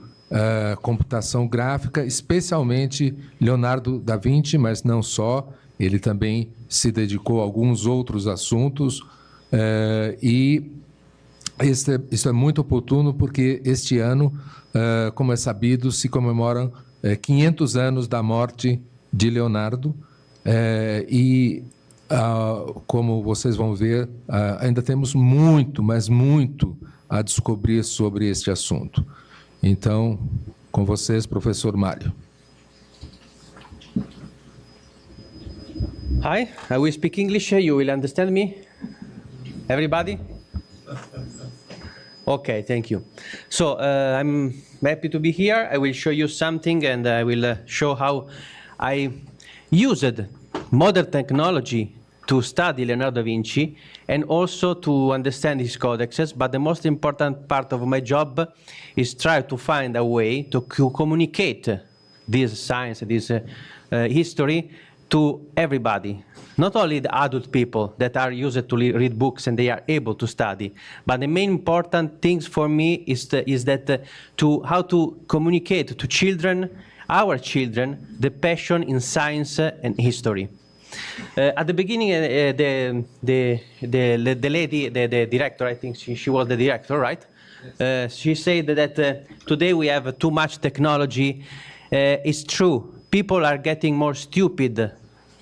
S1: computação gráfica, especialmente Leonardo da Vinci, mas não só. Ele também se dedicou a alguns outros assuntos. E isso é muito oportuno porque este ano, como é sabido, se comemoram 500 anos da morte de Leonardo. Como vocês vão ver, ainda temos muito, mas muito a descobrir sobre este assunto. Então, com vocês, professor Mário.
S6: Hi, I will speak English. You will understand me? Everybody? Okay, thank you. So, I'm happy to be here. I will show you something, and I will show how I used modern technology to study Leonardo da Vinci and also to understand his codexes, but the most important part of my job is try to find a way to communicate this science, this history to everybody, not only the adult people that are used to read books and they are able to study, but the main important things for me is how to communicate to children, our children, the passion in science and history. At the beginning, the lady, the director, I think she was the director, right? She said that today we have too much technology. It's true. People are getting more stupid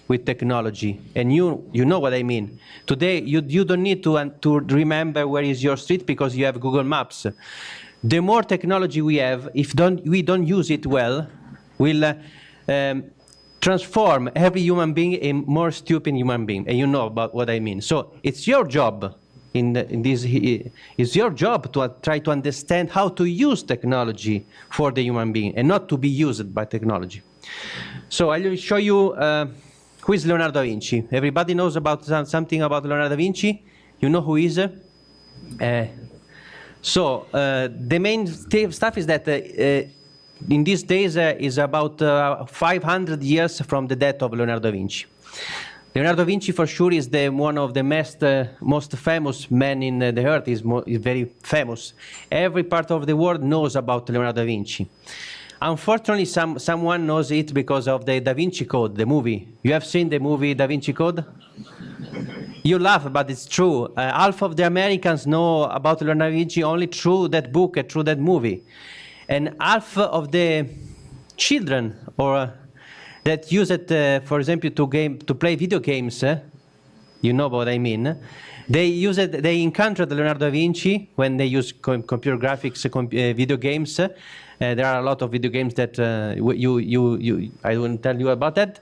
S6: with technology, and you know what I mean. Today, you don't need to remember where is your street because you have Google Maps. The more technology we have, if we don't use it well, we'll transform every human being a more stupid human being, and you know about what I mean. So it's your job it's your job to try to understand how to use technology for the human being and not to be used by technology. So I will show you who is Leonardo da Vinci. Everybody knows about something about Leonardo da Vinci. You know who he is? The main stuff is that in these days is about 500 years from the death of Leonardo da Vinci. Leonardo da Vinci for sure is one of the most famous men in the earth. Is very famous. Every part of the world knows about Leonardo da Vinci. Unfortunately, someone knows it because of the Da Vinci Code, the movie. You have seen the movie Da Vinci Code? You laugh, but it's true. Half of the Americans know about Leonardo da Vinci only through that book and through that movie. And half of the children that use it, for example, to play video games, you know what I mean, they encountered Leonardo da Vinci when they use computer graphics, video games. There are a lot of video games that I won't tell you about that.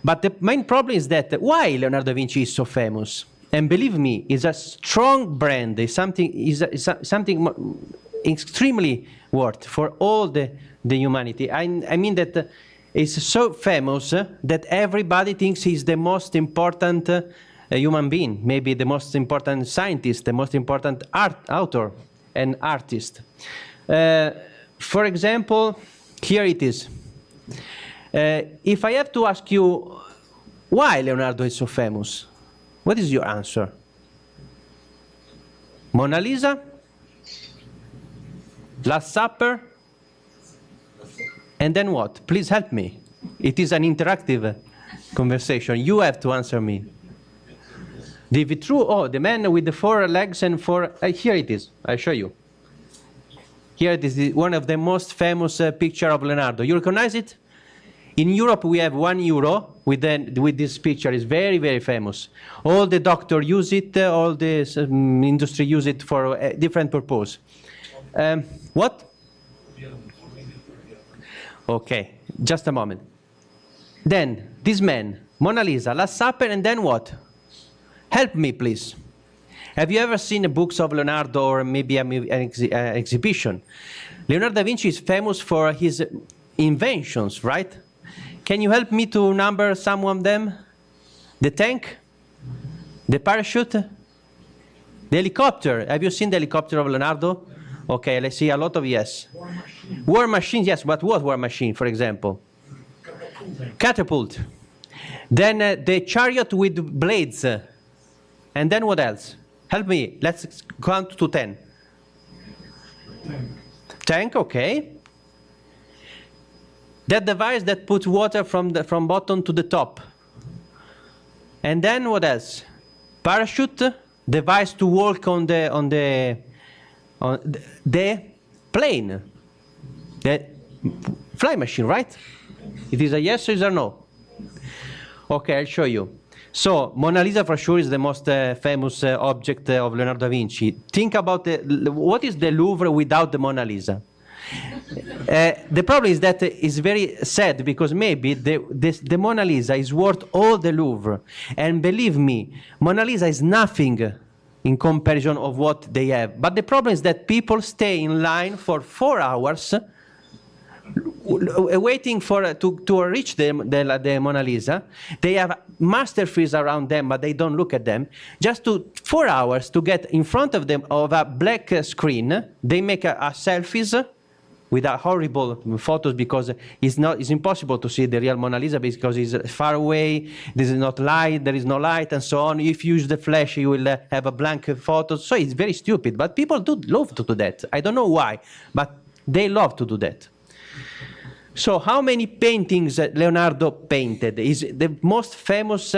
S6: But the main problem is that why Leonardo da Vinci is so famous? And believe me, it's a strong brand. It's something extremely worth for all the humanity. I mean that it's so famous that everybody thinks he's the most important human being, maybe the most important scientist, the most important author and artist. For example, here it is. If I have to ask you why Leonardo is so famous, what is your answer? Mona Lisa? Last Supper? And then what? Please help me. It is an interactive conversation. You have to answer me. The Vitru, oh, the man with the 4 legs and 4, here it is, I'll show you. Here it is, one of the most famous picture of Leonardo. You recognize it? In Europe, we have €1 with this picture. It's very, very famous. All the doctors use it, all the industry use it for a different purpose. What? Okay, just a moment. Then, this man, Mona Lisa, Last Supper, and then what? Help me, please. Have you ever seen the books of Leonardo or maybe an exhibition? Leonardo da Vinci is famous for his inventions, right? Can you help me to number some of them? The tank? The parachute? The helicopter? Have you seen the helicopter of Leonardo? Okay, let's see a lot of yes. War machine, yes, but what war machine, for example? Catapult. Then the chariot with blades. And then what else? Help me, let's count to 10. Tank, okay. That device that puts water from bottom to the top. And then what else? Parachute, device to walk on the plane. The fly machine, right? It is a yes or is a no? Okay, I'll show you. So, Mona Lisa for sure is the most famous object of Leonardo da Vinci. Think about what is the Louvre without the Mona Lisa? The problem is that it's very sad because maybe the Mona Lisa is worth all the Louvre. And believe me, Mona Lisa is nothing in comparison of what they have. But the problem is that people stay in line for 4 hours waiting to reach the Mona Lisa. They have masterpieces around them, but they don't look at them. Just 4 hours to get in front of them of a black screen. They make a selfies with a horrible photos because it's impossible to see the real Mona Lisa because it's far away, there is not light, there is no light, and so on. If you use the flash, you will have a blank photo. So it's very stupid, but people do love to do that. I don't know why, but they love to do that. So how many paintings Leonardo painted? He's the most famous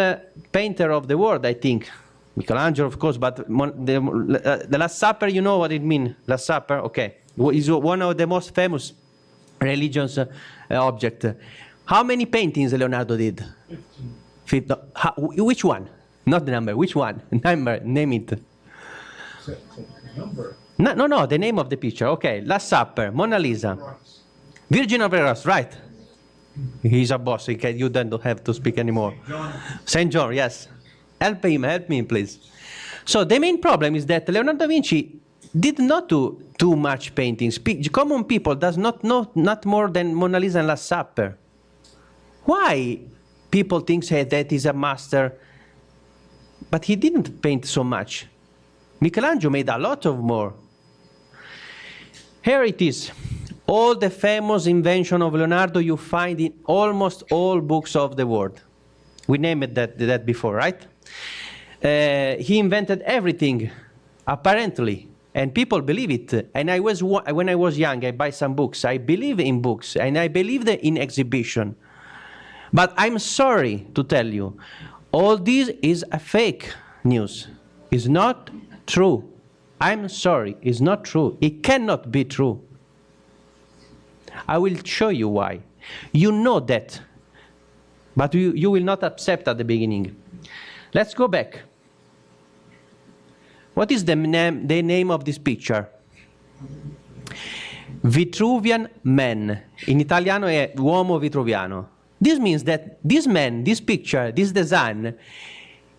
S6: painter of the world, I think. Michelangelo, of course, but the Last Supper, you know what it means, Last Supper? Okay. Is one of the most famous religious object. How many paintings Leonardo did? 15. Which one? Not the number. Which one? Number. Name it.
S1: Number.
S6: No. The name of the picture. Okay. Last Supper. Mona Lisa. Virgin of the Rose. Right. He's a boss. You don't have to speak anymore. Saint John. Yes. Help me, please. So the main problem is that Leonardo da Vinci did not do too much paintings. Common people does not know not more than Mona Lisa and Last Supper. Why people think that he's a master, but he didn't paint so much? Michelangelo made a lot of more. Here it is. All the famous invention of Leonardo you find in almost all books of the world. We named that before, right? He invented everything, apparently. and people believe it. And when I was young, I buy some books. I believe in books, and I believed in exhibition. But I'm sorry to tell you, all this is a fake news. It's not true. I'm sorry, it's not true. It cannot be true. I will show you why. You know that, but you will not accept at the beginning. Let's go back. What is the name of this picture? Vitruvian Man. In Italiano è uomo vitruviano. This means that this man, this picture, this design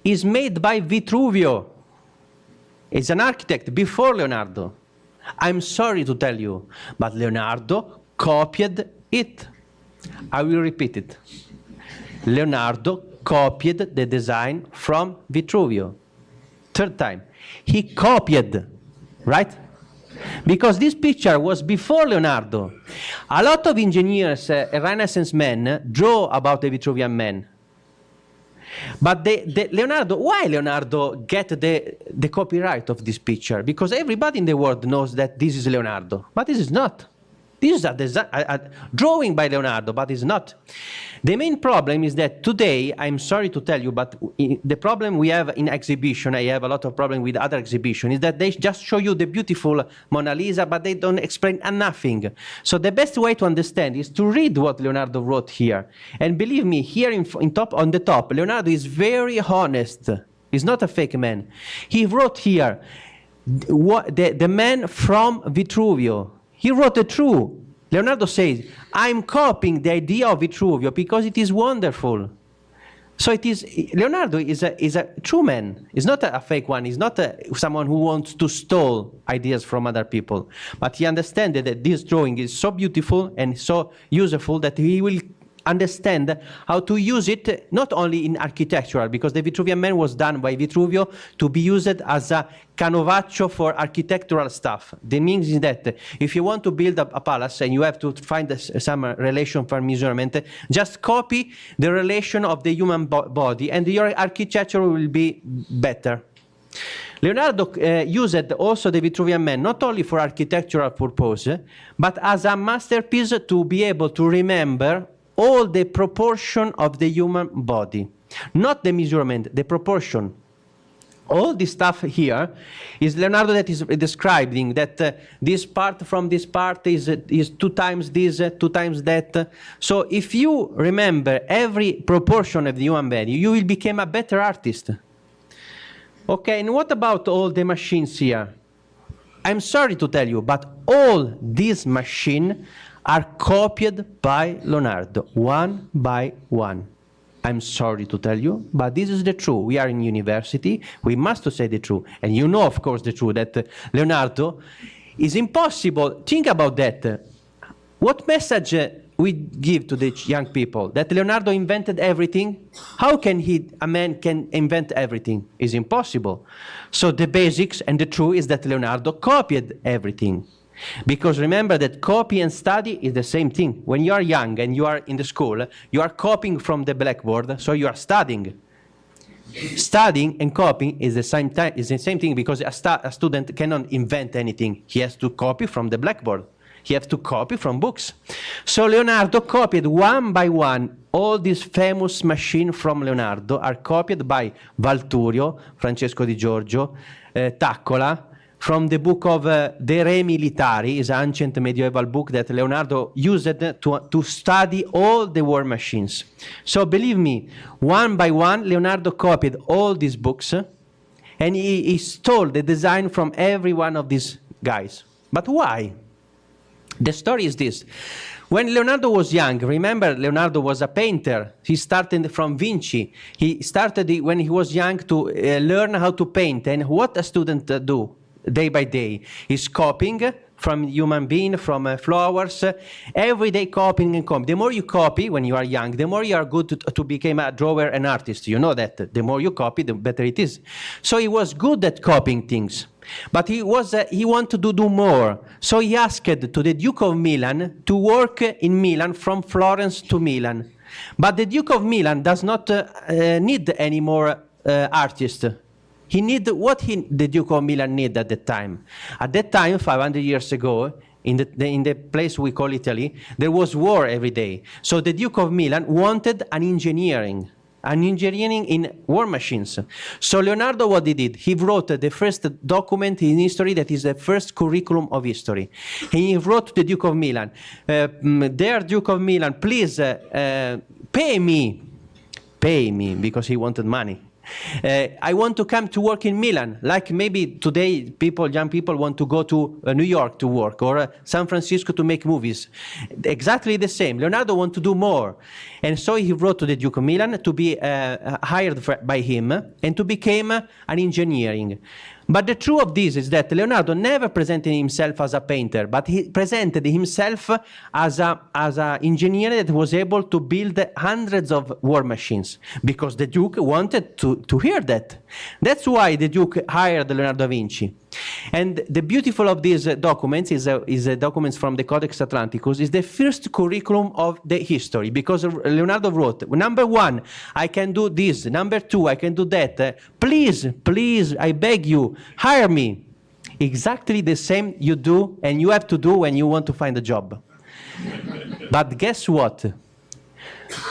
S6: is made by Vitruvio. It's an architect before Leonardo. I'm sorry to tell you, but Leonardo copied it. I will repeat it. Leonardo copied the design from Vitruvio. Third time. He copied, right? Because this picture was before Leonardo. A lot of engineers, Renaissance men, draw about the Vitruvian Man. But Leonardo, why Leonardo get the copyright of this picture? Because everybody in the world knows that this is Leonardo, but this is not. This is a drawing by Leonardo, but it's not. The main problem is that today, I'm sorry to tell you, but the problem we have in exhibition, I have a lot of problem with other exhibition, is that they just show you the beautiful Mona Lisa, but they don't explain nothing. So the best way to understand is to read what Leonardo wrote here. And believe me, here on the top, Leonardo is very honest. He's not a fake man. He wrote here, the man from Vitruvio. He wrote the truth. Leonardo says, I'm copying the idea of Vitruvio because it is wonderful. So Leonardo is a true man. He's not a fake one. He's not someone who wants to steal ideas from other people. But he understands that this drawing is so beautiful and so useful that he will understand how to use it, not only in architectural, because the Vitruvian Man was done by Vitruvio to be used as a canovaccio for architectural stuff. The means is that if you want to build a palace and you have to find some relation for measurement, just copy the relation of the human body and your architecture will be better. Leonardo used also the Vitruvian Man not only for architectural purpose, but as a masterpiece to be able to remember all the proportion of the human body. Not the measurement, the proportion. All this stuff here is Leonardo that is describing that this part from this part is 2 times this, 2 times that. So if you remember every proportion of the human body, you will become a better artist. Okay, and what about all the machines here? I'm sorry to tell you, but all these machines are copied by Leonardo, one by one. I'm sorry to tell you, but this is the truth. We are in university, we must say the truth. And you know, of course, the truth, that Leonardo is impossible. Think about that. What message we give to the young people? That Leonardo invented everything? How can a man can invent everything? It's impossible. So the basics and the truth is that Leonardo copied everything. Because remember that copy and study is the same thing. When you are young and you are in the school, you are copying from the blackboard, so you are studying. Studying and copying is the same thing because a student cannot invent anything. He has to copy from the blackboard. He has to copy from books. So Leonardo copied one by one. All these famous machines from Leonardo are copied by Valturio, Francesco Di Giorgio, Taccola, from the book of De Re Militari, is an ancient medieval book that Leonardo used to study all the war machines. So believe me, one by one, Leonardo copied all these books, and he stole the design from every one of these guys. But why? The story is this. When Leonardo was young, remember Leonardo was a painter. He started from Vinci. He started when he was young to learn how to paint. And what a student do? Day by day, is copying from human being, from flowers, every day copying and copying. The more you copy when you are young, the more you are good to become a drawer and artist. You know that. The more you copy, the better it is. So he was good at copying things. But he wanted to do more. So he asked to the Duke of Milan to work in Milan from Florence to Milan. But the Duke of Milan does not need any more artists. he need what the Duke of Milan need at that time. At that time, 500 years ago, in the place we call Italy, there was war every day. So the Duke of Milan wanted an engineering in war machines. So Leonardo, what he did, he wrote the first document in history that is the first curriculum of history. And he wrote to the Duke of Milan, dear Duke of Milan, please pay me, because he wanted money. I want to come to work in Milan, like maybe today young people want to go to New York to work, or San Francisco to make movies. Exactly the same. Leonardo wanted to do more. And so he wrote to the Duke of Milan to be hired by him and to become an engineering. But the truth of this is that Leonardo never presented himself as a painter, but he presented himself as an engineer that was able to build hundreds of war machines, because the Duke wanted to hear that. That's why the Duke hired Leonardo da Vinci. And the beautiful of these documents is documents from the Codex Atlanticus, is the first curriculum of the history, because Leonardo wrote, number 1, I can do this. Number 2, I can do that. Please, I beg you, hire me. Exactly the same you do and you have to do when you want to find a job. But guess what?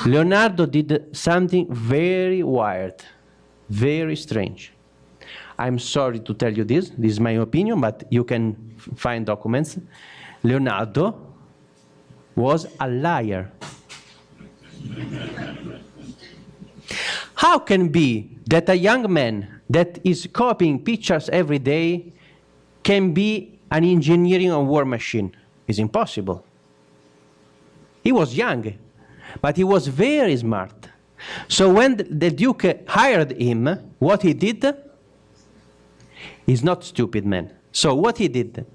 S6: Leonardo did something very weird, very strange. I'm sorry to tell you this is my opinion, but you can find documents. Leonardo was a liar. How can it be that a young man that is copying pictures every day can be an engineering on war machine? It's impossible. He was young, but he was very smart. So when the Duke hired him, what he did? He's not stupid, man. So what he did?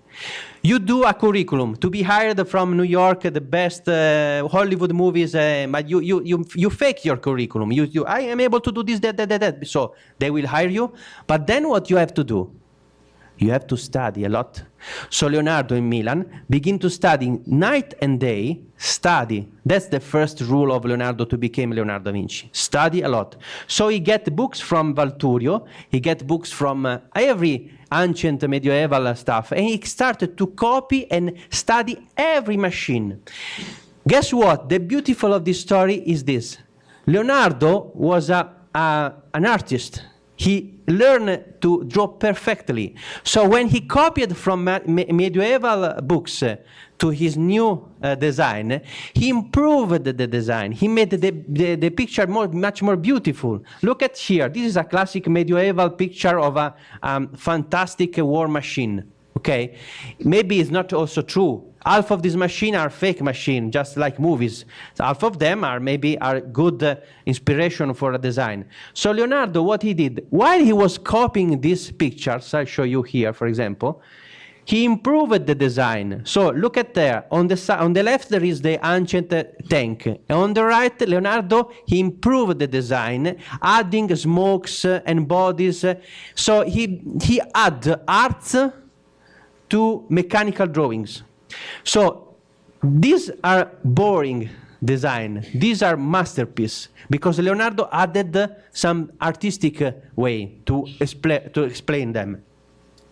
S6: You do a curriculum to be hired from New York, the best Hollywood movies, but you fake your curriculum. I am able to do this, that. So they will hire you. But then what you have to do? You have to study a lot. So Leonardo in Milan begin to study night and day, study. That's the first rule of Leonardo to become Leonardo da Vinci. Study a lot. So he get books from Valturio, he get books from every ancient medieval stuff, and he started to copy and study every machine. Guess what? The beautiful of this story is this. Leonardo was an artist. He learned to draw perfectly. So when he copied from medieval books to his new design, he improved the design. He made the picture much more beautiful. Look at here. This is a classic medieval picture of a fantastic war machine. Okay, maybe it's not also true. Half of these machines are fake machines, just like movies. Half of them are good inspiration for a design. So Leonardo, what he did, while he was copying these pictures, I'll show you here, for example, he improved the design. So look at there. On the left, there is the ancient tank. And on the right, Leonardo, he improved the design, adding smokes and bodies. So he add arts to mechanical drawings. So these are boring design. These are masterpieces because Leonardo added some artistic way to explain them.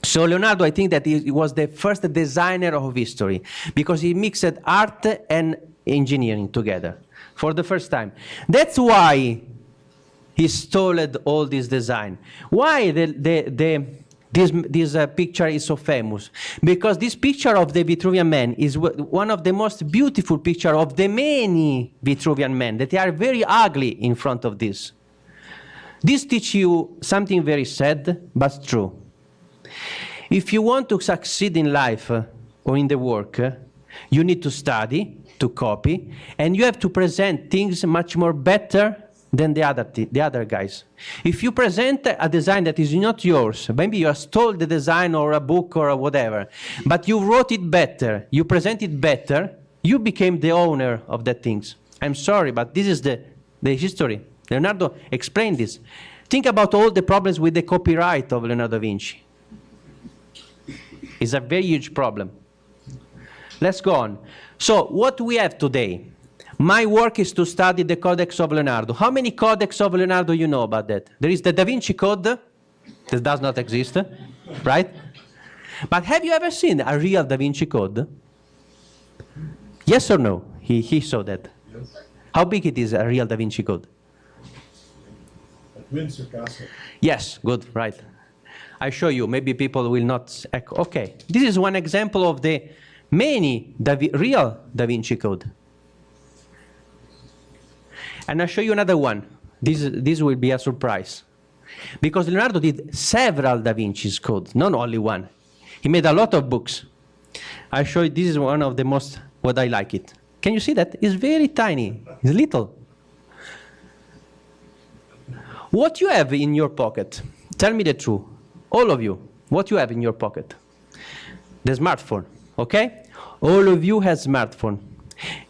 S6: So Leonardo, I think that he was the first designer of history because he mixed art and engineering together for the first time. That's why he stole all this design. Why this picture is so famous? Because this picture of the Vitruvian Man is one of the most beautiful pictures of the many Vitruvian men that are very ugly in front of this. This teaches you something very sad, but true. If you want to succeed in life or in the work, you need to study, to copy, and you have to present things much more better than the other guys. If you present a design that is not yours, maybe you stole the design or a book or whatever, but you wrote it better, you present it better, you became the owner of that things. I'm sorry, but this is the history. Leonardo explained this. Think about all the problems with the copyright of Leonardo da Vinci. It's a very huge problem. Let's go on. So what we have today? My work is to study the Codex of Leonardo. How many Codex of Leonardo you know about that? There is the Da Vinci Code. that does not exist, right? But have you ever seen a real Da Vinci Code? Yes or no? He saw that. Yes. How big it is, a real Da Vinci Code?
S7: Windsor Castle.
S6: Yes, good, right. I show you, maybe people will not echo. Okay, this is one example of the many real Da Vinci Code. And I'll show you another one. This will be a surprise. Because Leonardo did several Da Vinci's codes, not only one. He made a lot of books. I show you, this is one of the most, what I like it. Can you see that? It's very tiny, it's little. What you have in your pocket, tell me the truth, all of you, what you have in your pocket? The smartphone, okay? All of you have smartphone.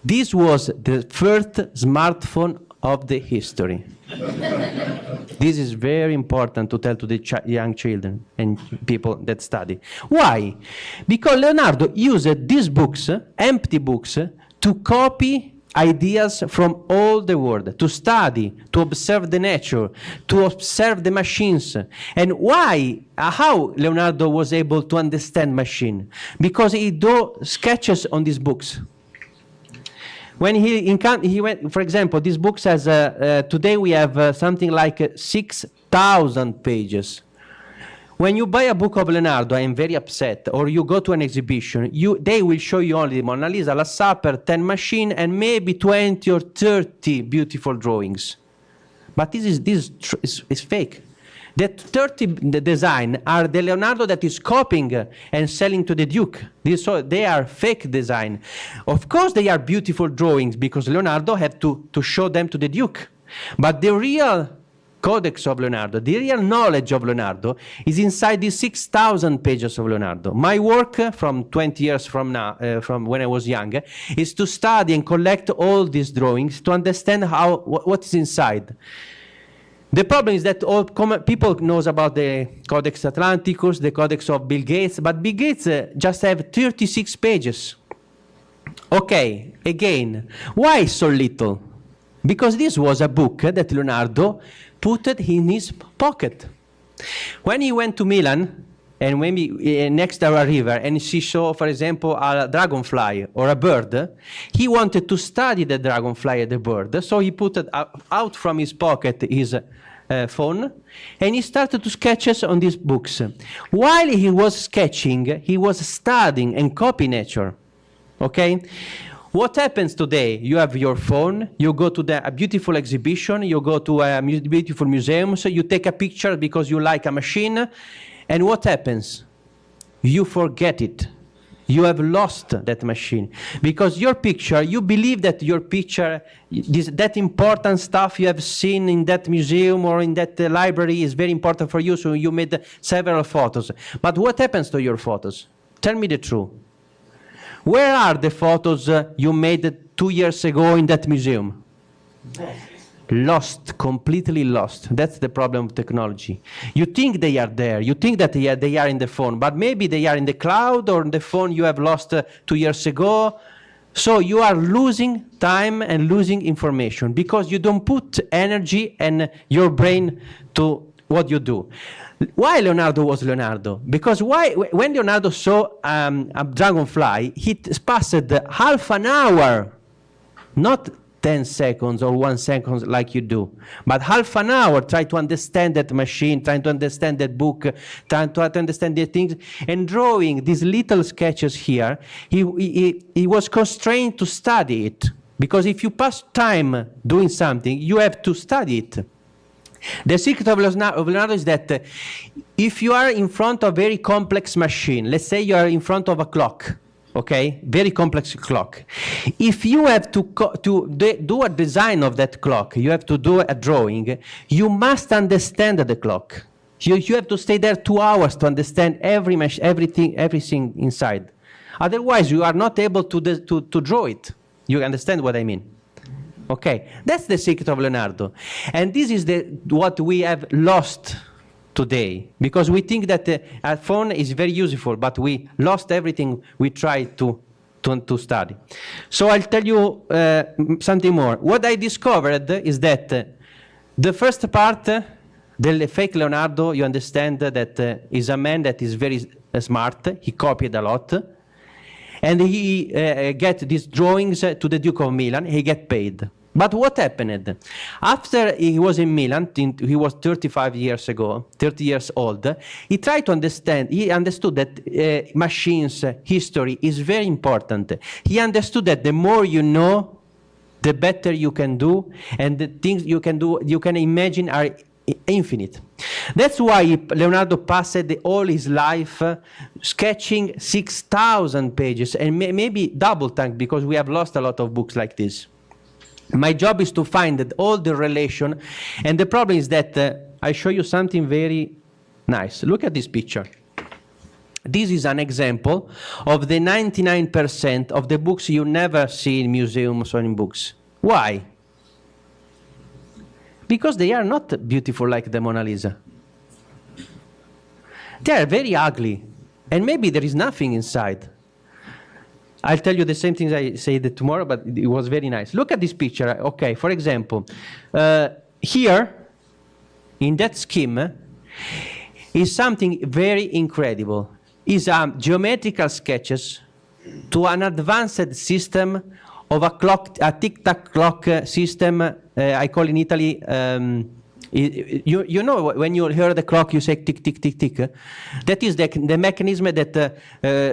S6: This was the first smartphone of the history. This is very important to tell to the young children and people that study. Why? Because Leonardo used these books, empty books, to copy ideas from all the world, to study, to observe the nature, to observe the machines. And why, how Leonardo was able to understand machine? Because he drew sketches on these books. When he went, for example, this book says, today we have something like 6,000 pages. When you buy a book of Leonardo, I am very upset, or you go to an exhibition, they will show you only the Mona Lisa, Last Supper, 10 machine, and maybe 20 or 30 beautiful drawings. But this is fake. That 30 design are the Leonardo that is copying and selling to the Duke. They are fake design. Of course they are beautiful drawings because Leonardo had to show them to the Duke. But the real codex of Leonardo, the real knowledge of Leonardo is inside these 6,000 pages of Leonardo. My work from 20 years from now, from when I was young, is to study and collect all these drawings to understand what is inside. The problem is that all people knows about the Codex Atlanticus, the Codex of Bill Gates, but Bill Gates just have 36 pages. Okay, again, why so little? Because this was a book that Leonardo put it in his pocket. When he went to Milan, and maybe next to a river, and he saw, for example, a dragonfly or a bird, he wanted to study the dragonfly and the bird, so he put it out from his pocket his phone, and he started to sketch on these books. While he was sketching, he was studying and copying nature. Okay? What happens today? You have your phone, you go to a beautiful exhibition, you go to a beautiful museum, so you take a picture because you like a machine, and what happens? You forget it. You have lost that machine. Because your picture, you believe that your picture, that important stuff you have seen in that museum or in that library is very important for you, so you made several photos. But what happens to your photos? Tell me the truth. Where are the photos you made 2 years ago in that museum? Lost, completely lost. That's the problem of technology. You think they are there. You think that they are in the phone, but maybe they are in the cloud or in the phone you have lost 2 years ago. So you are losing time and losing information because you don't put energy and your brain to what you do. Why Leonardo was Leonardo? Because when Leonardo saw a dragonfly, he passed half an hour, not 10 seconds or 1 second like you do, but half an hour trying to understand that machine, trying to understand that book, trying to understand the things, and drawing these little sketches here. He was constrained to study it, because if you pass time doing something, you have to study it. The secret of Leonardo is that if you are in front of a very complex machine, let's say you are in front of a clock, okay, very complex clock. If you have to do a design of that clock, you have to do a drawing, you must understand the clock. You have to stay there 2 hours to understand everything inside. Otherwise, you are not able to draw it. You understand what I mean? Okay, that's the secret of Leonardo. And this is what we have lost today, because we think that a phone is very useful, but we lost everything we tried to study. So I'll tell you something more. What I discovered is that the first part The fake Leonardo, you understand that is a man that is very smart. He copied a lot. And he get these drawings to the Duke of Milan. He get paid. But what happened? After he was in Milan, he was 35 years ago, 30 years old, he tried to understand, he understood that machines, history is very important. He understood that the more you know, the better you can do, and the things you can do, you can imagine are infinite. That's why Leonardo passed all his life sketching 6,000 pages, and maybe double time, because we have lost a lot of books like this. My job is to find all the relation, and the problem is that I show you something very nice. Look at this picture. This is an example of the 99% of the books you never see in museums or in books. Why? Because they are not beautiful like the Mona Lisa. They are very ugly, and maybe there is nothing inside. I'll tell you the same things I said tomorrow, but it was very nice. Look at this picture. Okay, for example, here, in that scheme, is something very incredible. It's geometrical sketches to an advanced system of a clock, a tic-tac clock system. I call in Italy, you know, when you hear the clock, you say tick, tick, tick, tick. That is the mechanism that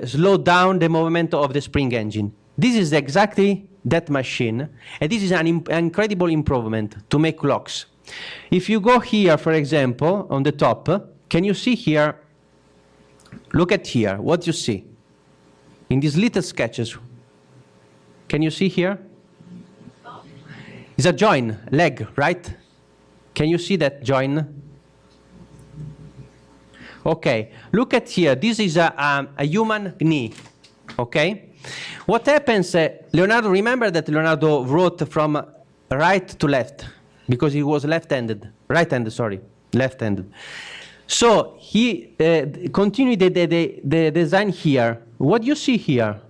S6: slows down the movement of the spring engine. This is exactly that machine, and this is an incredible improvement to make clocks. If you go here, for example, on the top, can you see here? Look at here, what you see in these little sketches. Can you see here? It's a join, leg, right? Can you see that join? Okay, look at here. This is a human knee, okay? What happens, Leonardo, remember that Leonardo wrote from right to left, because he was left-handed, right-handed, sorry, left-handed. So he continued the design here. What do you see here?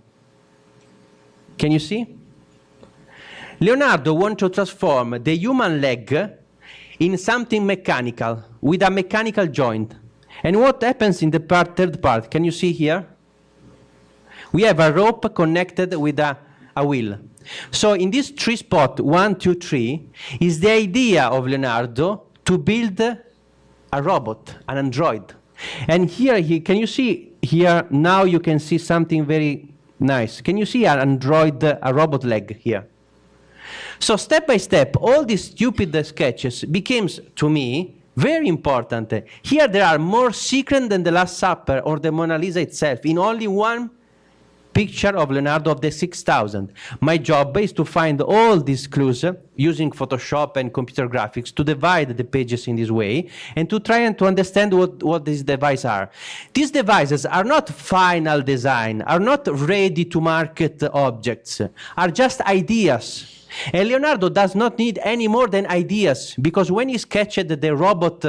S6: Can you see? Leonardo wanted to transform the human leg in something mechanical, with a mechanical joint. And what happens in the third part? Can you see here? We have a rope connected with a wheel. So in this three spot, 1, 2, 3, is the idea of Leonardo to build a robot, an android. And here, can you see here, now you can see something very nice. Can you see an android, a robot leg here? So step by step, all these stupid sketches became, to me, very important. Here there are more secrets than the Last Supper or the Mona Lisa itself, in only one picture of Leonardo of the 6,000. My job is to find all these clues using Photoshop and computer graphics to divide the pages in this way and to try and to understand what these devices are. These devices are not final design, are not ready to market objects, are just ideas. And Leonardo does not need any more than ideas, because when he sketched the robot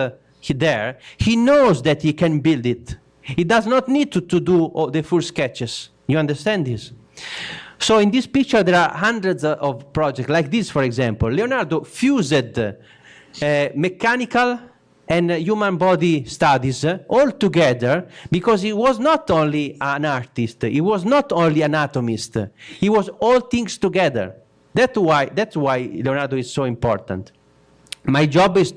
S6: there, he knows that he can build it. He does not need to do all the full sketches. You understand this? So in this picture, there are hundreds of projects like this, for example. Leonardo fused mechanical and human body studies all together, because he was not only an artist, he was not only an anatomist, he was all things together. That's why Leonardo is so important. My job is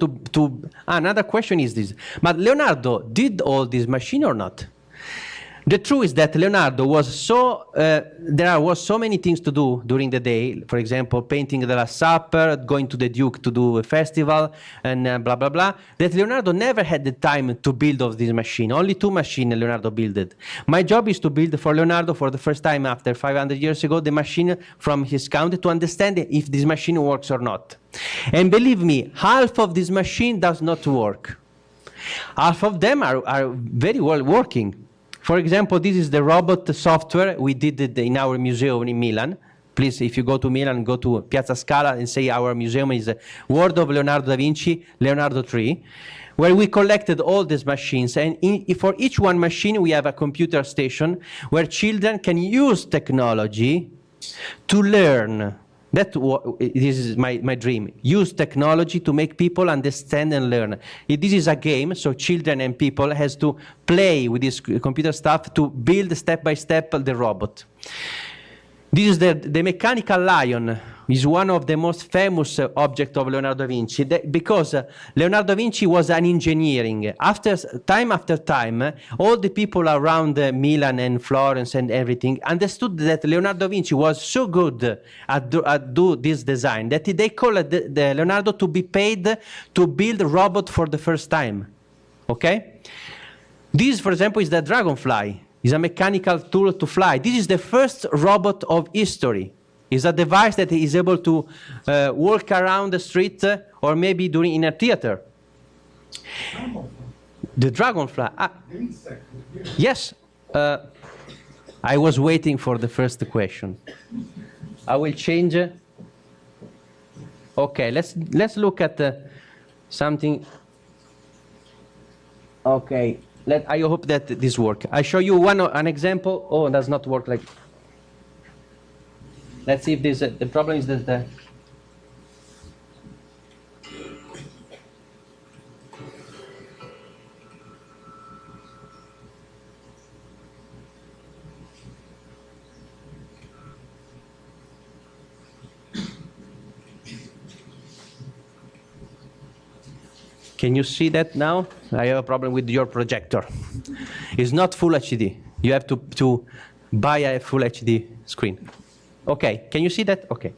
S6: another question is this, but Leonardo did all this machine or not? The truth is that Leonardo was so, there was so many things to do during the day. For example, painting the Last Supper, going to the Duke to do a festival, and blah, blah, blah, that Leonardo never had the time to build of this machine. Only 2 machines Leonardo built. My job is to build for Leonardo for the first time after 500 years ago, the machine from his country, to understand if this machine works or not. And believe me, half of this machine does not work. Half of them are very well working. For example, this is the robot software we did it in our museum in Milan. Please, if you go to Milan, go to Piazza Scala and say our museum is World of Leonardo da Vinci, Leonardo 3, where we collected all these machines. And for each one machine, we have a computer station where children can use technology to learn This is my dream. Use technology to make people understand and learn. This is a game, so children and people has to play with this computer stuff to build step by step the robot. This is the mechanical lion. Is one of the most famous objects of Leonardo da Vinci because Leonardo da Vinci was an engineering. After time, all the people around Milan and Florence and everything understood that Leonardo da Vinci was so good at do this design that they called the Leonardo to be paid to build a robot for the first time. Okay? This, for example, is the dragonfly. It's a mechanical tool to fly. This is the first robot of history. It's a device that is able to walk around the street or maybe in a theater. The dragonfly. Yes. I was waiting for the first question. I will change. Okay, let's look at something. Okay, I hope that this works. I show you an example. Oh, it does not work like. Let's see if this. The problem is that Can you see that now? I have a problem with your projector. It's not full HD. You have to buy a full HD screen. Okay, can you see that? Okay.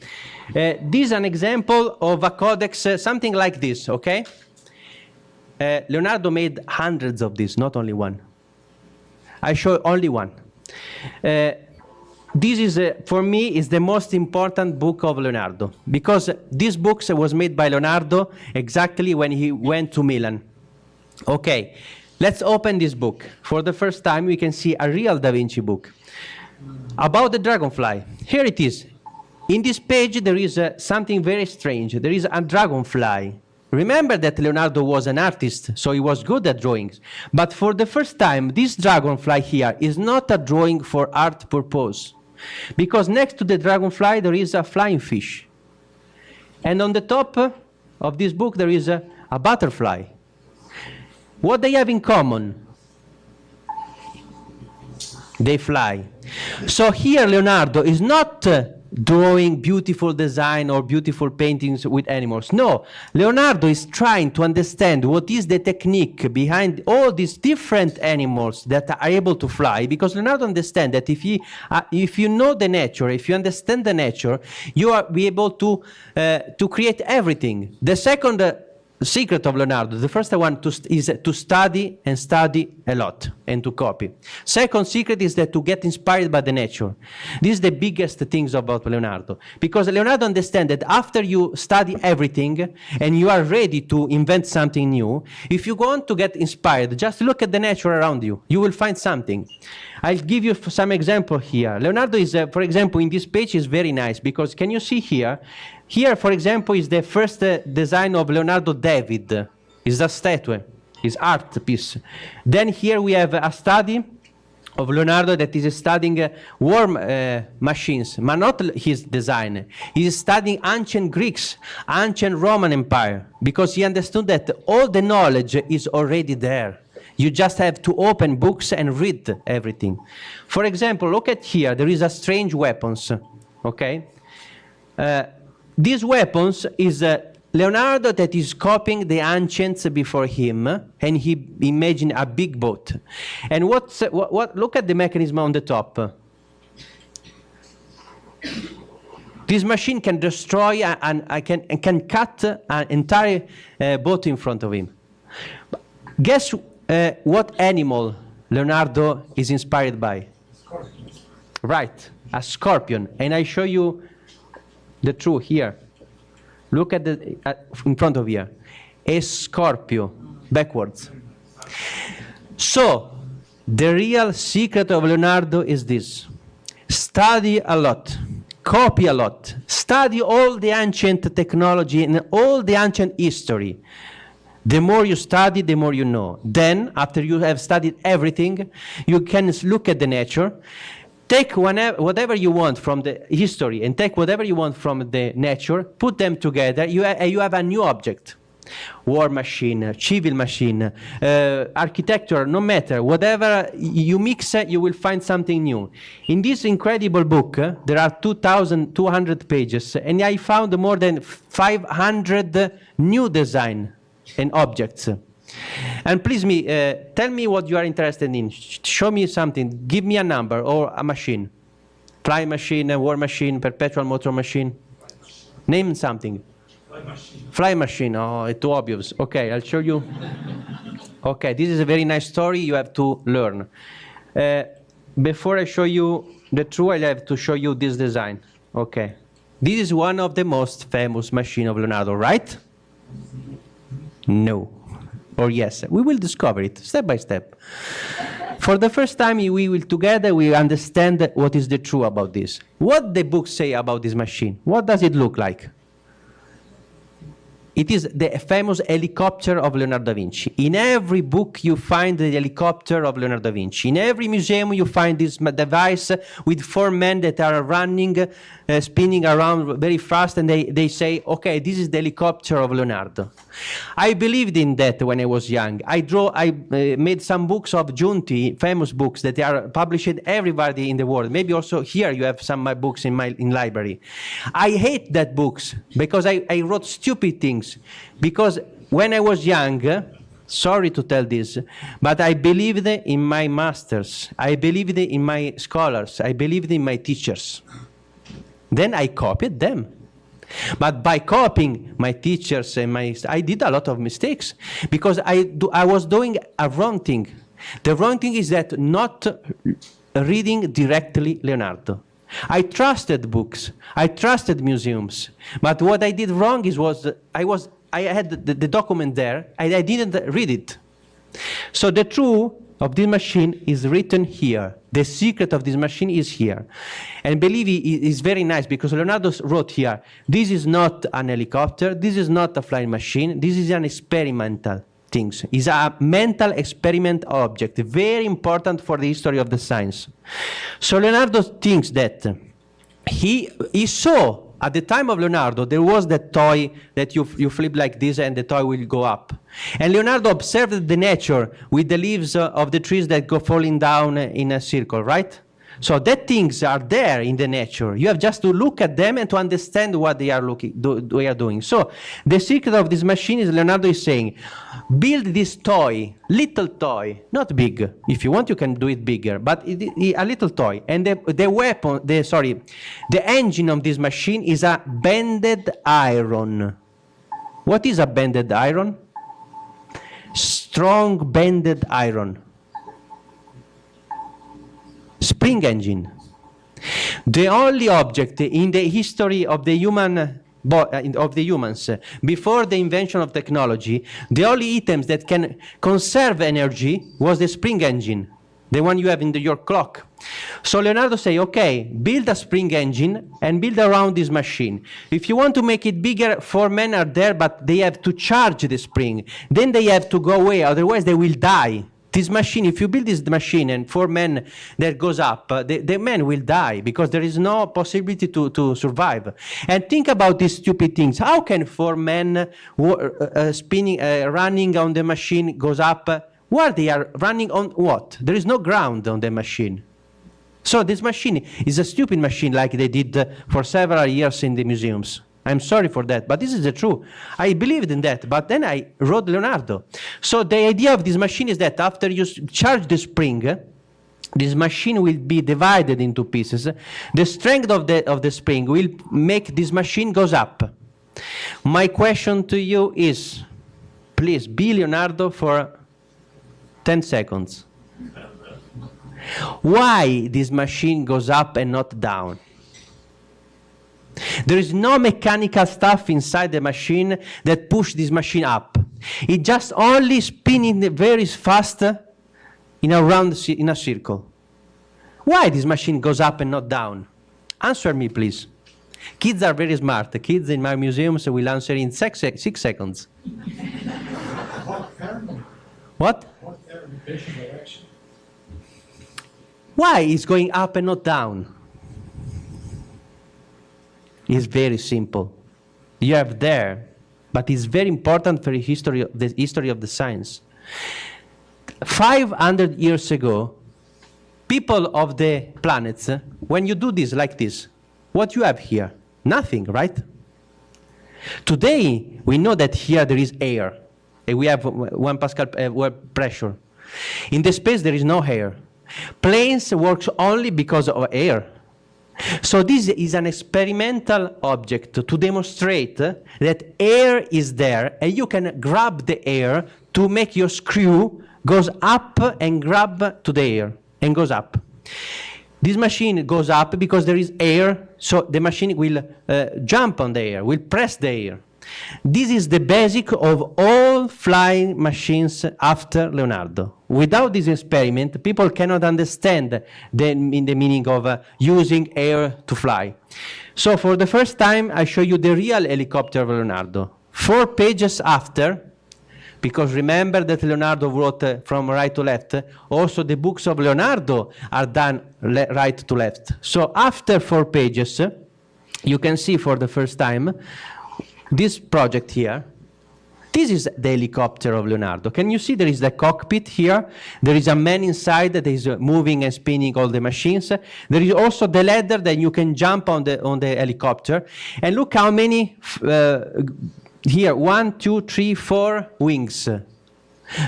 S6: This is an example of a codex, something like this, okay? Leonardo made hundreds of these, not only one. I show only one. This is, for me, is the most important book of Leonardo, because this book was made by Leonardo exactly when he went to Milan. Okay, let's open this book. For the first time, we can see a real Da Vinci book. About the dragonfly, here it is. In this page, there is something very strange. There is a dragonfly. Remember that Leonardo was an artist, so he was good at drawings. But for the first time, this dragonfly here is not a drawing for art purpose. Because next to the dragonfly, there is a flying fish. And on the top of this book, there is a butterfly. What they have in common? They fly. So here Leonardo is not drawing beautiful design or beautiful paintings with animals. No, Leonardo is trying to understand what is the technique behind all these different animals that are able to fly, because Leonardo understands that if you know the nature, if you understand the nature, you are be able to create everything. The second secret of Leonardo, the first one is to study and study a lot and to copy. Second secret is that to get inspired by the nature. This is the biggest things about Leonardo, because Leonardo understands that after you study everything and you are ready to invent something new, if you want to get inspired, just look at the nature around you. You will find something. I'll give you some example here. Leonardo is, for example, in this page is very nice, because can you see here? Here, for example, is the first design of Leonardo David. It's a statue, it's art piece. Then here we have a study of Leonardo that is studying war machines, but not his design. He's studying ancient Greeks, ancient Roman Empire, because he understood that all the knowledge is already there. You just have to open books and read everything. For example, look at here. There is a strange weapons, okay? These weapons is Leonardo that is copying the ancients before him, and he imagined a big boat. And look at the mechanism on the top. This machine can destroy and can cut an entire boat in front of him. Guess what animal Leonardo is inspired by? Scorpion. Right, a scorpion. And I show you the truth here. Look at the in front of here. A scorpio, backwards. So, the real secret of Leonardo is this. Study a lot. Copy a lot. Study all the ancient technology and all the ancient history. The more you study, the more you know. Then, after you have studied everything, you can look at the nature, take whatever you want from the history and take whatever you want from the nature, put them together, you have a new object. War machine, civil machine, architecture, no matter, whatever you mix, you will find something new. In this incredible book, there are 2,200 pages, and I found more than 500 new design and objects. And please tell me what you are interested in. Show me something. Give me a number or a machine. Fly machine, a war machine, perpetual motor machine. Name something.
S7: Fly machine.
S6: Fly machine. Oh, it's too obvious. Okay, I'll show you. Okay, this is a very nice story. You have to learn. Before I show you the truth, I have to show you this design. Okay. This is one of the most famous machines of Leonardo, right? No. Or yes, we will discover it step by step. For the first time, we will together we understand what is the truth about this. What the books say about this machine? What does it look like? It is the famous helicopter of Leonardo da Vinci. In every book you find the helicopter of Leonardo da Vinci. In every museum you find this device with 4 men that are running, spinning around very fast, and they say, okay, this is the helicopter of Leonardo. I believed in that when I was young. I made some books of Giunti, famous books that are published everybody in the world. Maybe also here you have some of my books in library. I hate that books because I wrote stupid things. Because when I was young, sorry to tell this, but I believed in my masters. I believed in my scholars. I believed in my teachers. Then I copied them. But by copying my teachers and I did a lot of mistakes because I was doing a wrong thing. The wrong thing is that not reading directly Leonardo. I trusted books. I trusted museums. But what I did wrong I had the document there, and I didn't read it. So the truth of this machine is written here. The secret of this machine is here. And believe me, it is very nice because Leonardo wrote here, this is not an helicopter, this is not a flying machine, this is an experimental thing. It's a mental experiment object, very important for the history of the science. So Leonardo thinks that he saw, at the time of Leonardo, there was that toy that you flip like this and the toy will go up. And Leonardo observed the nature with the leaves of the trees that go falling down in a circle, right? So that things are there in the nature. You have just to look at them and to understand what they are doing. So the secret of this machine is Leonardo is saying, build this toy, little toy, not big. If you want, you can do it bigger, but a little toy. And the engine of this machine is a bended iron. What is a bended iron? Strong bended iron. Spring engine. The only object in the history of the humans before the invention of technology, the only items that can conserve energy was the spring engine, the one you have in your clock. So Leonardo say, okay, build a spring engine and build around this machine. If you want to make it bigger, 4 men are there, but they have to charge the spring. Then they have to go away, otherwise they will die. This machine, if you build this machine and 4 men that goes up, the men will die because there is no possibility to survive. And think about these stupid things. How can 4 men running on the machine goes up? What they are running on what? There is no ground on the machine. So this machine is a stupid machine like they did for several years in the museums. I'm sorry for that, but this is the truth. I believed in that, but then I wrote Leonardo. So the idea of this machine is that after you charge the spring, this machine will be divided into pieces. The strength of the spring will make this machine goes up. My question to you is, please be Leonardo for 10 seconds. Why this machine goes up and not down? There is no mechanical stuff inside the machine that push this machine up. It just only spinning very fast in a circle. Why this machine goes up and not down? Answer me, please. Kids are very smart. The kids in my museums will answer in 6 seconds. What? Why is going up and not down? It's very simple. You have there, but it's very important for the history of the science. 500 years ago, people of the planets, when you do this like this, what you have here? Nothing, right? Today, we know that here there is air. And we have 1 Pascal pressure. In the space, there is no air. Planes work only because of air. So this is an experimental object to demonstrate that air is there, and you can grab the air to make your screw goes up and grab to the air and goes up. This machine goes up because there is air, so the machine will jump on the air, will press the air. This is the basic of all flying machines after Leonardo. Without this experiment, people cannot understand the meaning of using air to fly. So for the first time, I show you the real helicopter of Leonardo. 4 pages after, because remember that Leonardo wrote from right to left, also the books of Leonardo are done right to left. So after 4 pages, you can see for the first time this project here. This is the helicopter of Leonardo. Can you see there is the cockpit here? There is a man inside that is moving and spinning all the machines. There is also the ladder that you can jump on the helicopter. And look how many here, 1, 2, 3, 4 wings.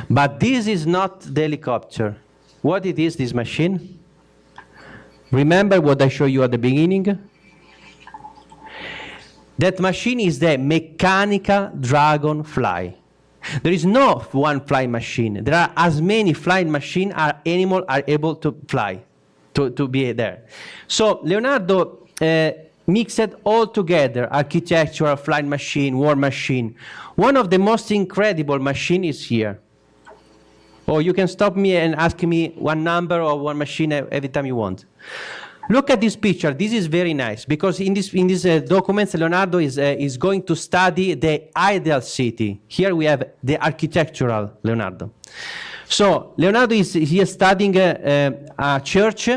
S6: But this is not the helicopter. What it is, this machine? Remember what I showed you at the beginning? That machine is the mechanical dragonfly. There is no one flying machine. There are as many flying machines as animals are able to fly, to be there. So Leonardo mixed all together, architectural, flying machine, war machine. One of the most incredible machines is here. Or you can stop me and ask me one number or one machine every time you want. Look at this picture. This is very nice because in this documents, Leonardo is going to study the ideal city. Here we have the architectural Leonardo. So Leonardo is here studying a church.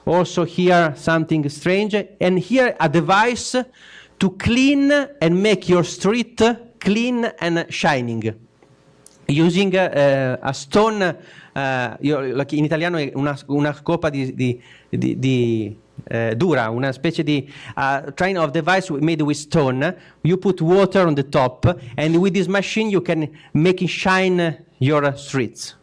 S6: Also here something strange, and here a device to clean and make your street clean and shining, using a stone. Like in italiano è una scopa di dura, una specie di kind of device made with stone. You put water on the top, and with this machine you can make it shine your streets.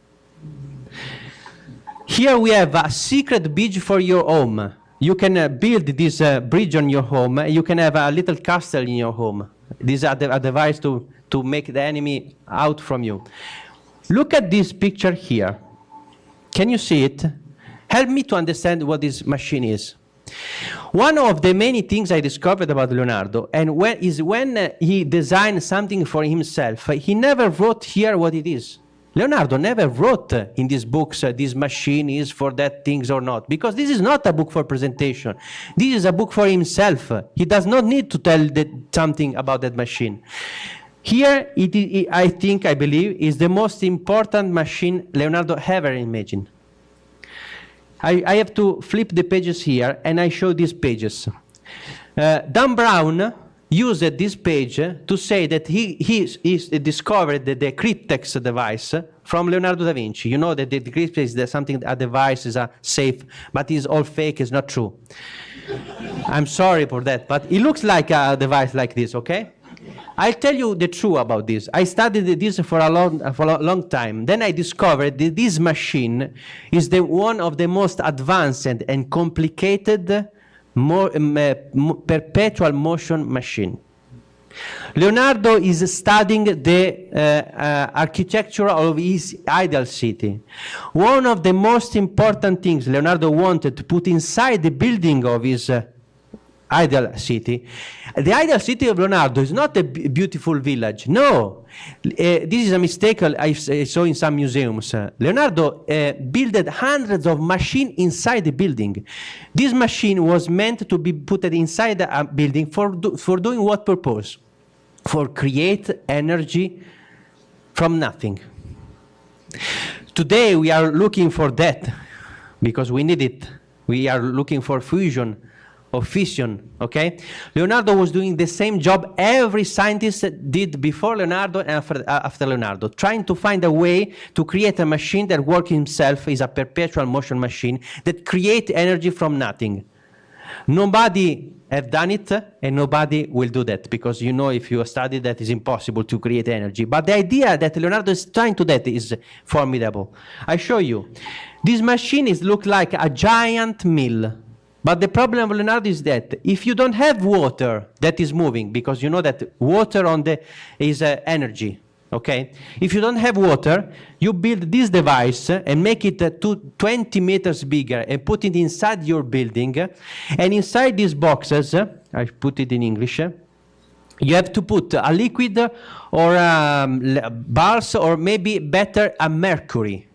S6: Here we have a secret bridge for your home. You can build this bridge on your home. You can have a little castle in your home. This is a device to make the enemy out from you. Look at this picture here. Can you see it? Help me to understand what this machine is. One of the many things I discovered about Leonardo is when he designed something for himself, he never wrote here what it is. Leonardo never wrote in these books, this machine is for that things or not, because this is not a book for presentation. This is a book for himself. He does not need to tell something about that machine. Here, I believe, is the most important machine Leonardo ever imagined. I have to flip the pages here, and I show these pages. Dan Brown used this page to say that he discovered the cryptex device from Leonardo da Vinci. You know that the cryptex is something, a device, is a safe, but it's all fake, it's not true. I'm sorry for that, but it looks like a device like this, okay? I'll tell you the truth about this. I studied this for a long time. Then I discovered that this machine is one of the most advanced and complicated perpetual motion machine. Leonardo is studying the architecture of his ideal city. One of the most important things Leonardo wanted to put inside the building of his ideal city. The ideal city of Leonardo is not a beautiful village. No, this is a mistake I saw in some museums. Leonardo built hundreds of machines inside the building. This machine was meant to be put inside a building for doing what purpose? For create energy from nothing. Today we are looking for that. because we need it. We are looking for fusion or fission, okay? Leonardo was doing the same job every scientist did before Leonardo and after Leonardo, trying to find a way to create a machine that works himself, is a perpetual motion machine that creates energy from nothing. Nobody have done it, and nobody will do that, because you know, if you study that, it's impossible to create energy. But the idea that Leonardo is trying to do that is formidable. I show you. This machine looks like a giant mill. But the problem of Leonardo is that if you don't have water that is moving, because you know that water is energy, okay? If you don't have water, you build this device and make it 20 meters bigger and put it inside your building. And inside these boxes, I put it in English, you have to put a liquid or bars, or maybe better, a mercury.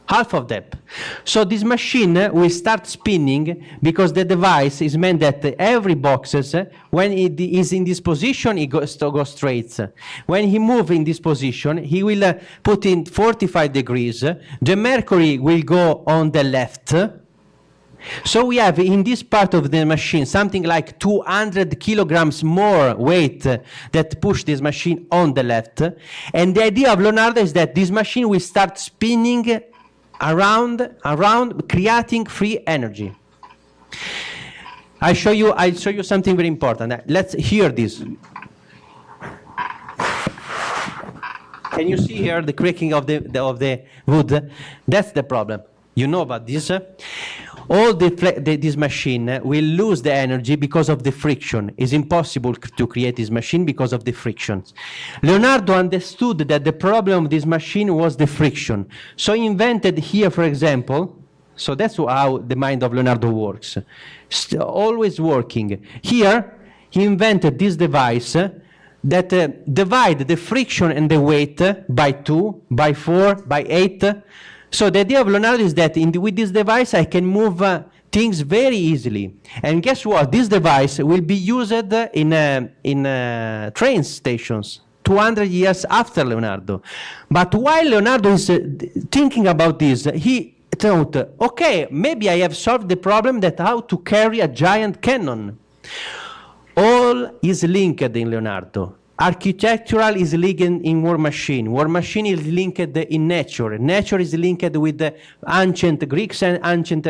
S6: Half of that. So this machine will start spinning, because the device is meant that every boxes, when it is in this position, it goes straight. When he moves in this position, he will put in 45 degrees. The mercury will go on the left. So we have in this part of the machine something like 200 kilograms more weight that push this machine on the left. And the idea of Leonardo is that this machine will start spinning around, creating free energy. I'll show you something very important. Let's hear this. Can you see here the cracking of the wood? That's the problem. You know about this. All this machine will lose the energy because of the friction. It's impossible to create this machine because of the frictions. Leonardo understood that the problem of this machine was the friction. So he invented here, for example, so that's how the mind of Leonardo works. Always working. Here, he invented this device that divide the friction and the weight by 2, by 4, by 8. So the idea of Leonardo is that with this device I can move things very easily. And guess what? This device will be used in train stations 200 years after Leonardo. But while Leonardo is thinking about this, he thought, okay, maybe I have solved the problem that how to carry a giant cannon. All is linked in Leonardo. Architectural is linked in war machine. War machine is linked in nature. Nature is linked with the ancient Greeks and ancient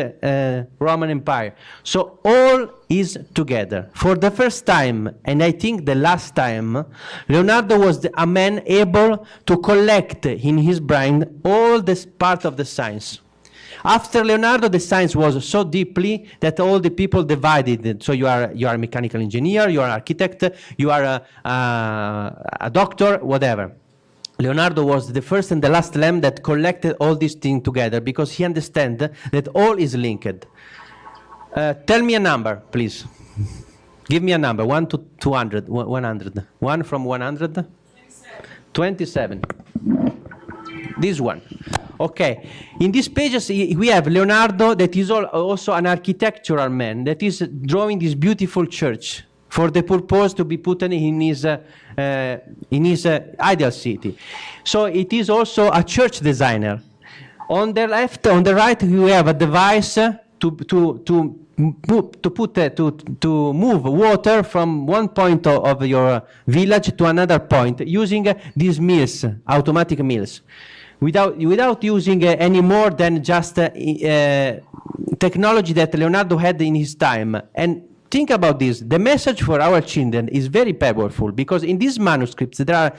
S6: Roman Empire. So all is together. For the first time, and I think the last time, Leonardo was a man able to collect in his brain all this part of the science. After Leonardo, the science was so deeply that all the people divided. So you are a mechanical engineer, you are an architect, you are a doctor, whatever. Leonardo was the first and the last lamb that collected all these things together, because he understands that all is linked. Tell me a number, please. Give me a number, 1 to 200, 100. 1 from 100? 27. This one. Okay, in these pages we have Leonardo, that is also an architectural man, that is drawing this beautiful church for the purpose to be put in his ideal city. So it is also a church designer. On the left, on the right, we have a device to move water from one point of your village to another point using these mills, automatic mills. Without using any more than just technology that Leonardo had in his time. And think about this, the message for our children is very powerful, because in these manuscripts there are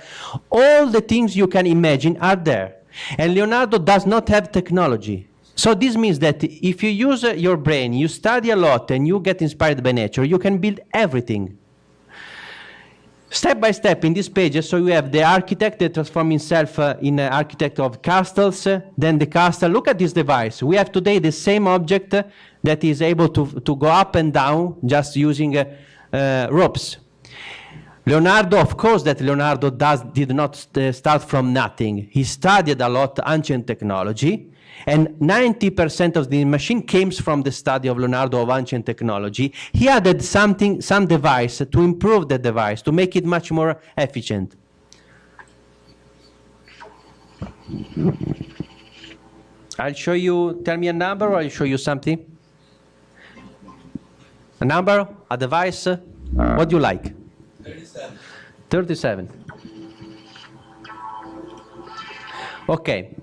S6: all the things you can imagine are there. And Leonardo does not have technology. So this means that if you use your brain, you study a lot and you get inspired by nature, you can build everything. Step by step in this page, so you have the architect that transforms himself in an architect of castles, then the castle. Look at this device. We have today the same object that is able to go up and down just using ropes. Leonardo, of course, that Leonardo did not start from nothing. He studied a lot ancient technology, and 90% of the machine came from the study of Leonardo of ancient technology. He added some device to improve the device, to make it much more efficient. I'll show you, tell me a number, or I'll show you something. A number, a device, what do you like? 37. 37. Okay.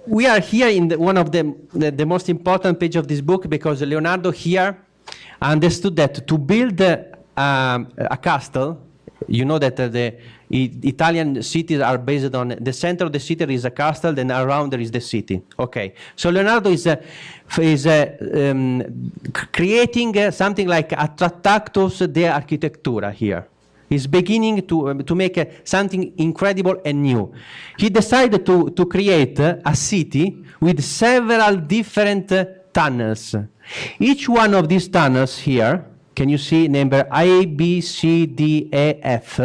S6: We are here in one of the most important page of this book, because Leonardo here understood that to build a castle, you know that the Italian cities are based on the center of the city is a castle, then around there is the city. Okay, so Leonardo is creating something like a Tractatus de Architectura here. He's beginning to make something incredible and new. He decided to create a city with several different tunnels. Each one of these tunnels here, can you see number A, B, C, D, E, F?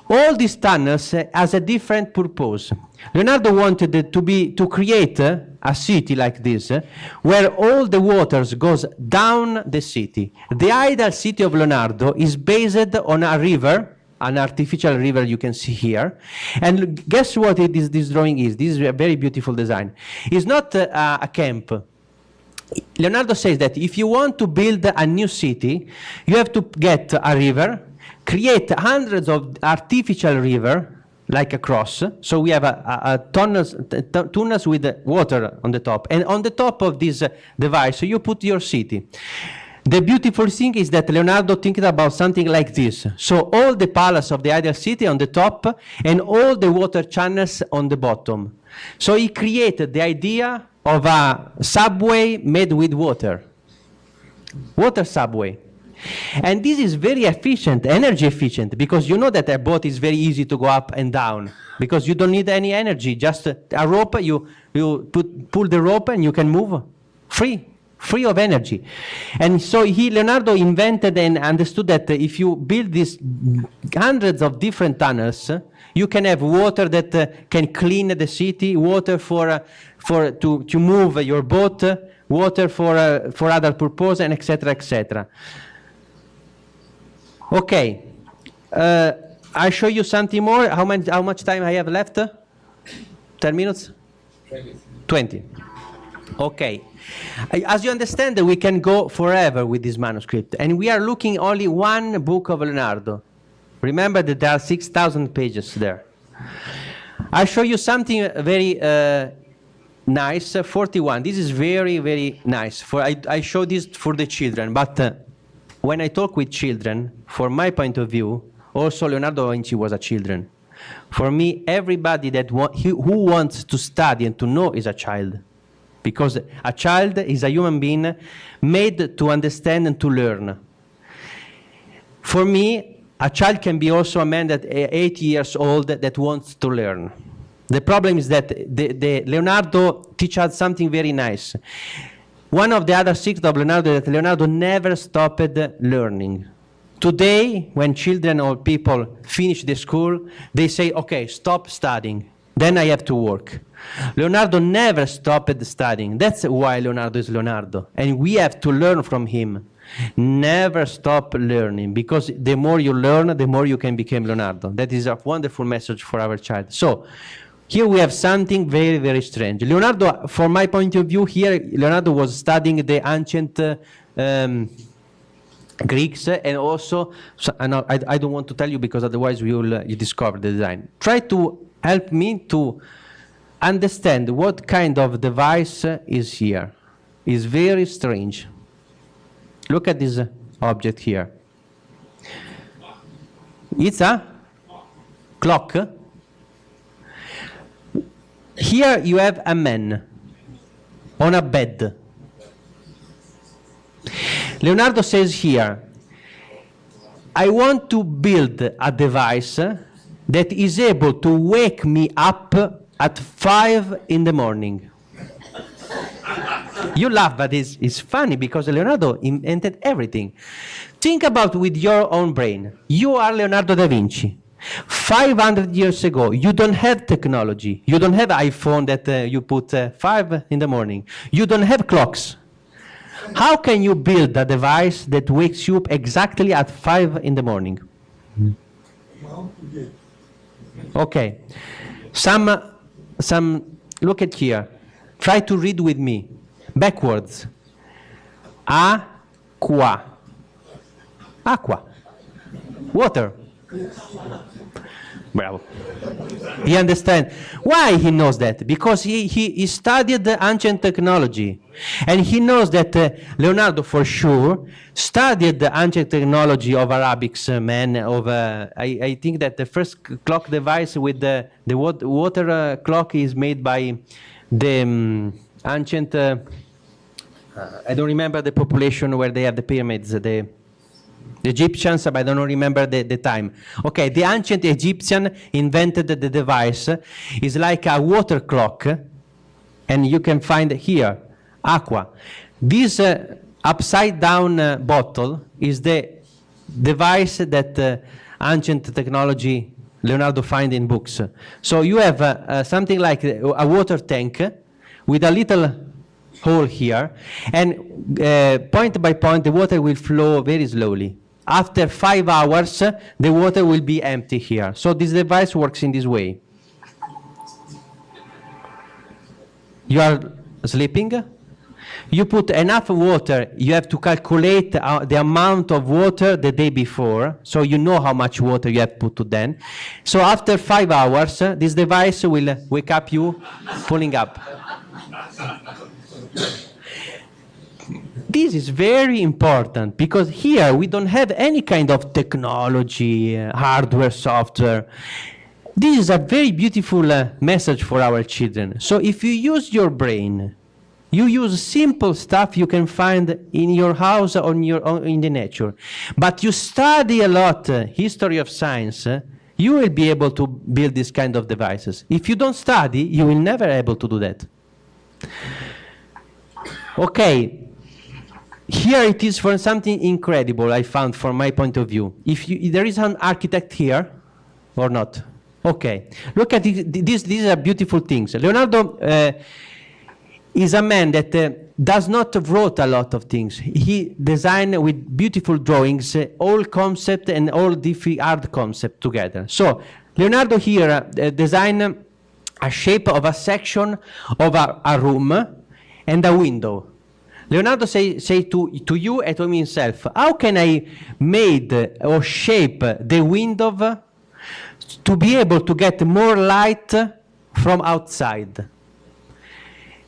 S6: All these tunnels has a different purpose. Leonardo wanted to create a city like this, where all the waters goes down the city. The ideal city of Leonardo is based on a river, an artificial river you can see here. And guess what this drawing is? This is a very beautiful design. It's not a camp. Leonardo says that if you want to build a new city, you have to get a river, create hundreds of artificial rivers, like a cross. So we have tunnels with water on the top. And on the top of this device, you put your city. The beautiful thing is that Leonardo thinking about something like this. So all the palace of the ideal city on the top, and all the water channels on the bottom. So he created the idea of a subway made with water. Water subway. And this is very efficient, energy efficient, because you know that a boat is very easy to go up and down, because you don't need any energy, just a rope, you pull the rope and you can move free of energy. And so Leonardo invented and understood that if you build these hundreds of different tunnels, you can have water that can clean the city, water to move your boat, water for other purpose, and etc., etc. Okay, I'll show you something more. How much time I have left? 10 minutes? 20. Okay. As you understand, we can go forever with this manuscript, and we are looking only one book of Leonardo. Remember that there are 6,000 pages there. I'll show you something very nice, 41. This is very, very nice. I show this for the children, but when I talk with children, from my point of view, also Leonardo da Vinci was a children. For me, everybody who wants to study and to know is a child. Because a child is a human being made to understand and to learn. For me, a child can be also a man that 8 years old that wants to learn. The problem is that Leonardo teaches us something very nice. One of the other secrets of Leonardo is that Leonardo never stopped learning. Today, when children or people finish the school, they say, okay, stop studying, then I have to work. Leonardo never stopped studying. That's why Leonardo is Leonardo. And we have to learn from him. Never stop learning, because the more you learn, the more you can become Leonardo. That is a wonderful message for our child. So, here we have something very, very strange. Leonardo, from my point of view here, Leonardo was studying the ancient Greeks, and also, I don't want to tell you because otherwise you discover the design. Try to help me to understand what kind of device is here. It's very strange. Look at this object here. It's a clock. Here you have a man on a bed. Leonardo says here, I want to build a device that is able to wake me up at 5 in the morning. You laugh, but it's funny because Leonardo invented everything. Think about with your own brain. You are Leonardo da Vinci. 500 years ago, you don't have technology. You don't have iPhone that you put 5 in the morning. You don't have clocks. How can you build a device that wakes you up exactly at 5 in the morning? Okay. Some look at here. Try to read with me. Backwards. Aqua. Aqua. Water. Bravo. He understands. Why he knows that? Because he studied the ancient technology. And he knows that Leonardo, for sure, studied the ancient technology of Arabics man. I think that the first clock device with the water clock is made by the ancient, I don't remember the population where they have the pyramids, the Egyptians, but I don't remember the time. Okay, the ancient Egyptian invented the device. It's like a water clock, and you can find here, aqua. This upside down bottle is the device that ancient technology Leonardo find in books. So you have something like a water tank with a little hole here, and point by point the water will flow very slowly. After 5 hours, the water will be empty here. So this device works in this way. You are sleeping. You put enough water. You have to calculate the amount of water the day before, so you know how much water you have put to then. So after 5 hours, this device will wake up you, pulling up. This is very important because here we don't have any kind of technology, hardware, software. This is a very beautiful message for our children. So if you use your brain, you use simple stuff you can find in your house or in the nature. But you study a lot history of science, you will be able to build this kind of devices. If you don't study, you will never be able to do that. Okay. Here it is for something incredible I found from my point of view. If there is an architect here or not. Okay, look at this. These are beautiful things. Leonardo is a man that does not wrote a lot of things. He designed with beautiful drawings, all concept and all different art concept together. So Leonardo here designed a shape of a section of a room and a window. Leonardo say to you and to himself, how can I made or shape the window to be able to get more light from outside?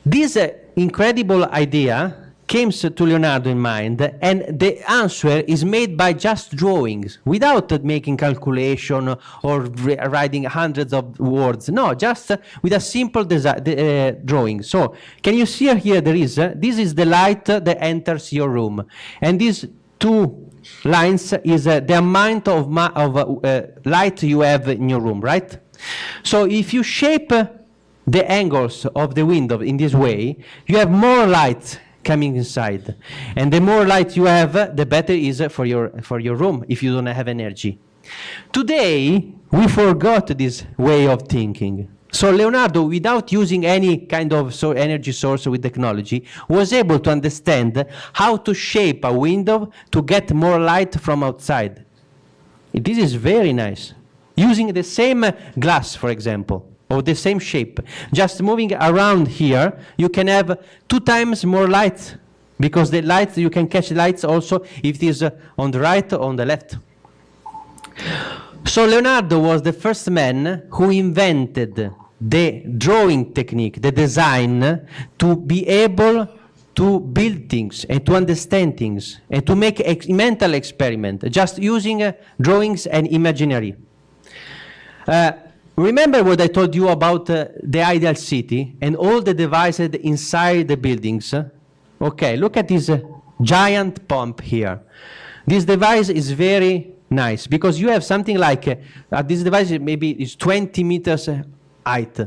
S6: This incredible idea came to Leonardo in mind, and the answer is made by just drawings, without making calculation or writing hundreds of words. No, just with a simple drawing. So, can you see here there is, this is the light that enters your room. And these two lines is the amount of light you have in your room, right? So, if you shape the angles of the window in this way, you have more light coming inside, and the more light you have, the better is for your room if you don't have energy. Today we forgot this way of thinking. So Leonardo, without using any kind of energy source with technology, was able to understand how to shape a window to get more light from outside. This is very nice. Using the same glass, for example, or the same shape, just moving around here, you can have 2 times more light, because the light, you can catch lights also if it is on the right or on the left. So Leonardo was the first man who invented the drawing technique, the design, to be able to build things and to understand things and to make a mental experiment, just using drawings and imaginary. Remember what I told you about the ideal city and all the devices inside the buildings? Okay, look at this giant pump here. This device is very nice because you have something like, this device maybe is 20 meters height.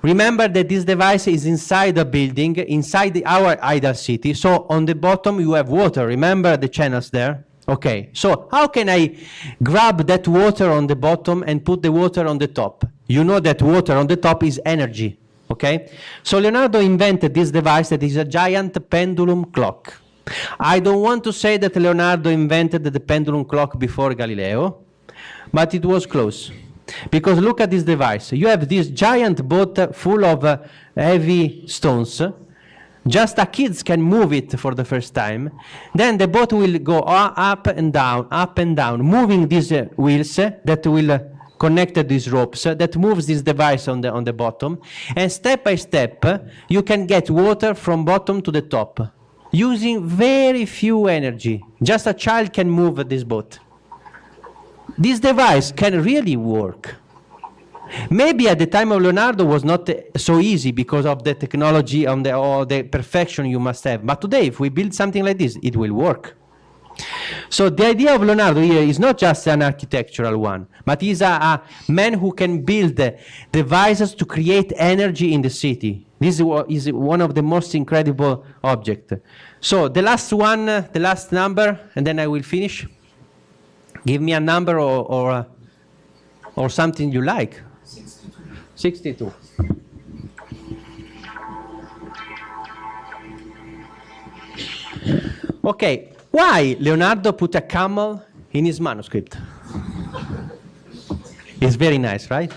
S6: Remember that this device is inside a building, inside our ideal city. So on the bottom you have water. Remember the channels there? Okay, so how can I grab that water on the bottom and put the water on the top? You know that water on the top is energy, okay? So Leonardo invented this device that is a giant pendulum clock. I don't want to say that Leonardo invented the pendulum clock before Galileo, but it was close. Because look at this device. You have this giant boat full of heavy stones. Just a kids can move it for the first time. Then the boat will go up and down, moving these wheels that will connect these ropes that moves this device on the bottom. And step by step, you can get water from bottom to the top, using very few energy. Just a child can move this boat. This device can really work. Maybe at the time of Leonardo was not so easy because of the technology and or the perfection you must have. But today, if we build something like this, it will work. So the idea of Leonardo here is not just an architectural one, but he's a man who can build devices to create energy in the city. This is one of the most incredible objects. So the last one, the last number, and then I will finish. Give me a number or something you like. 62. Okay, why Leonardo put a camel in his manuscript? It's very nice, right?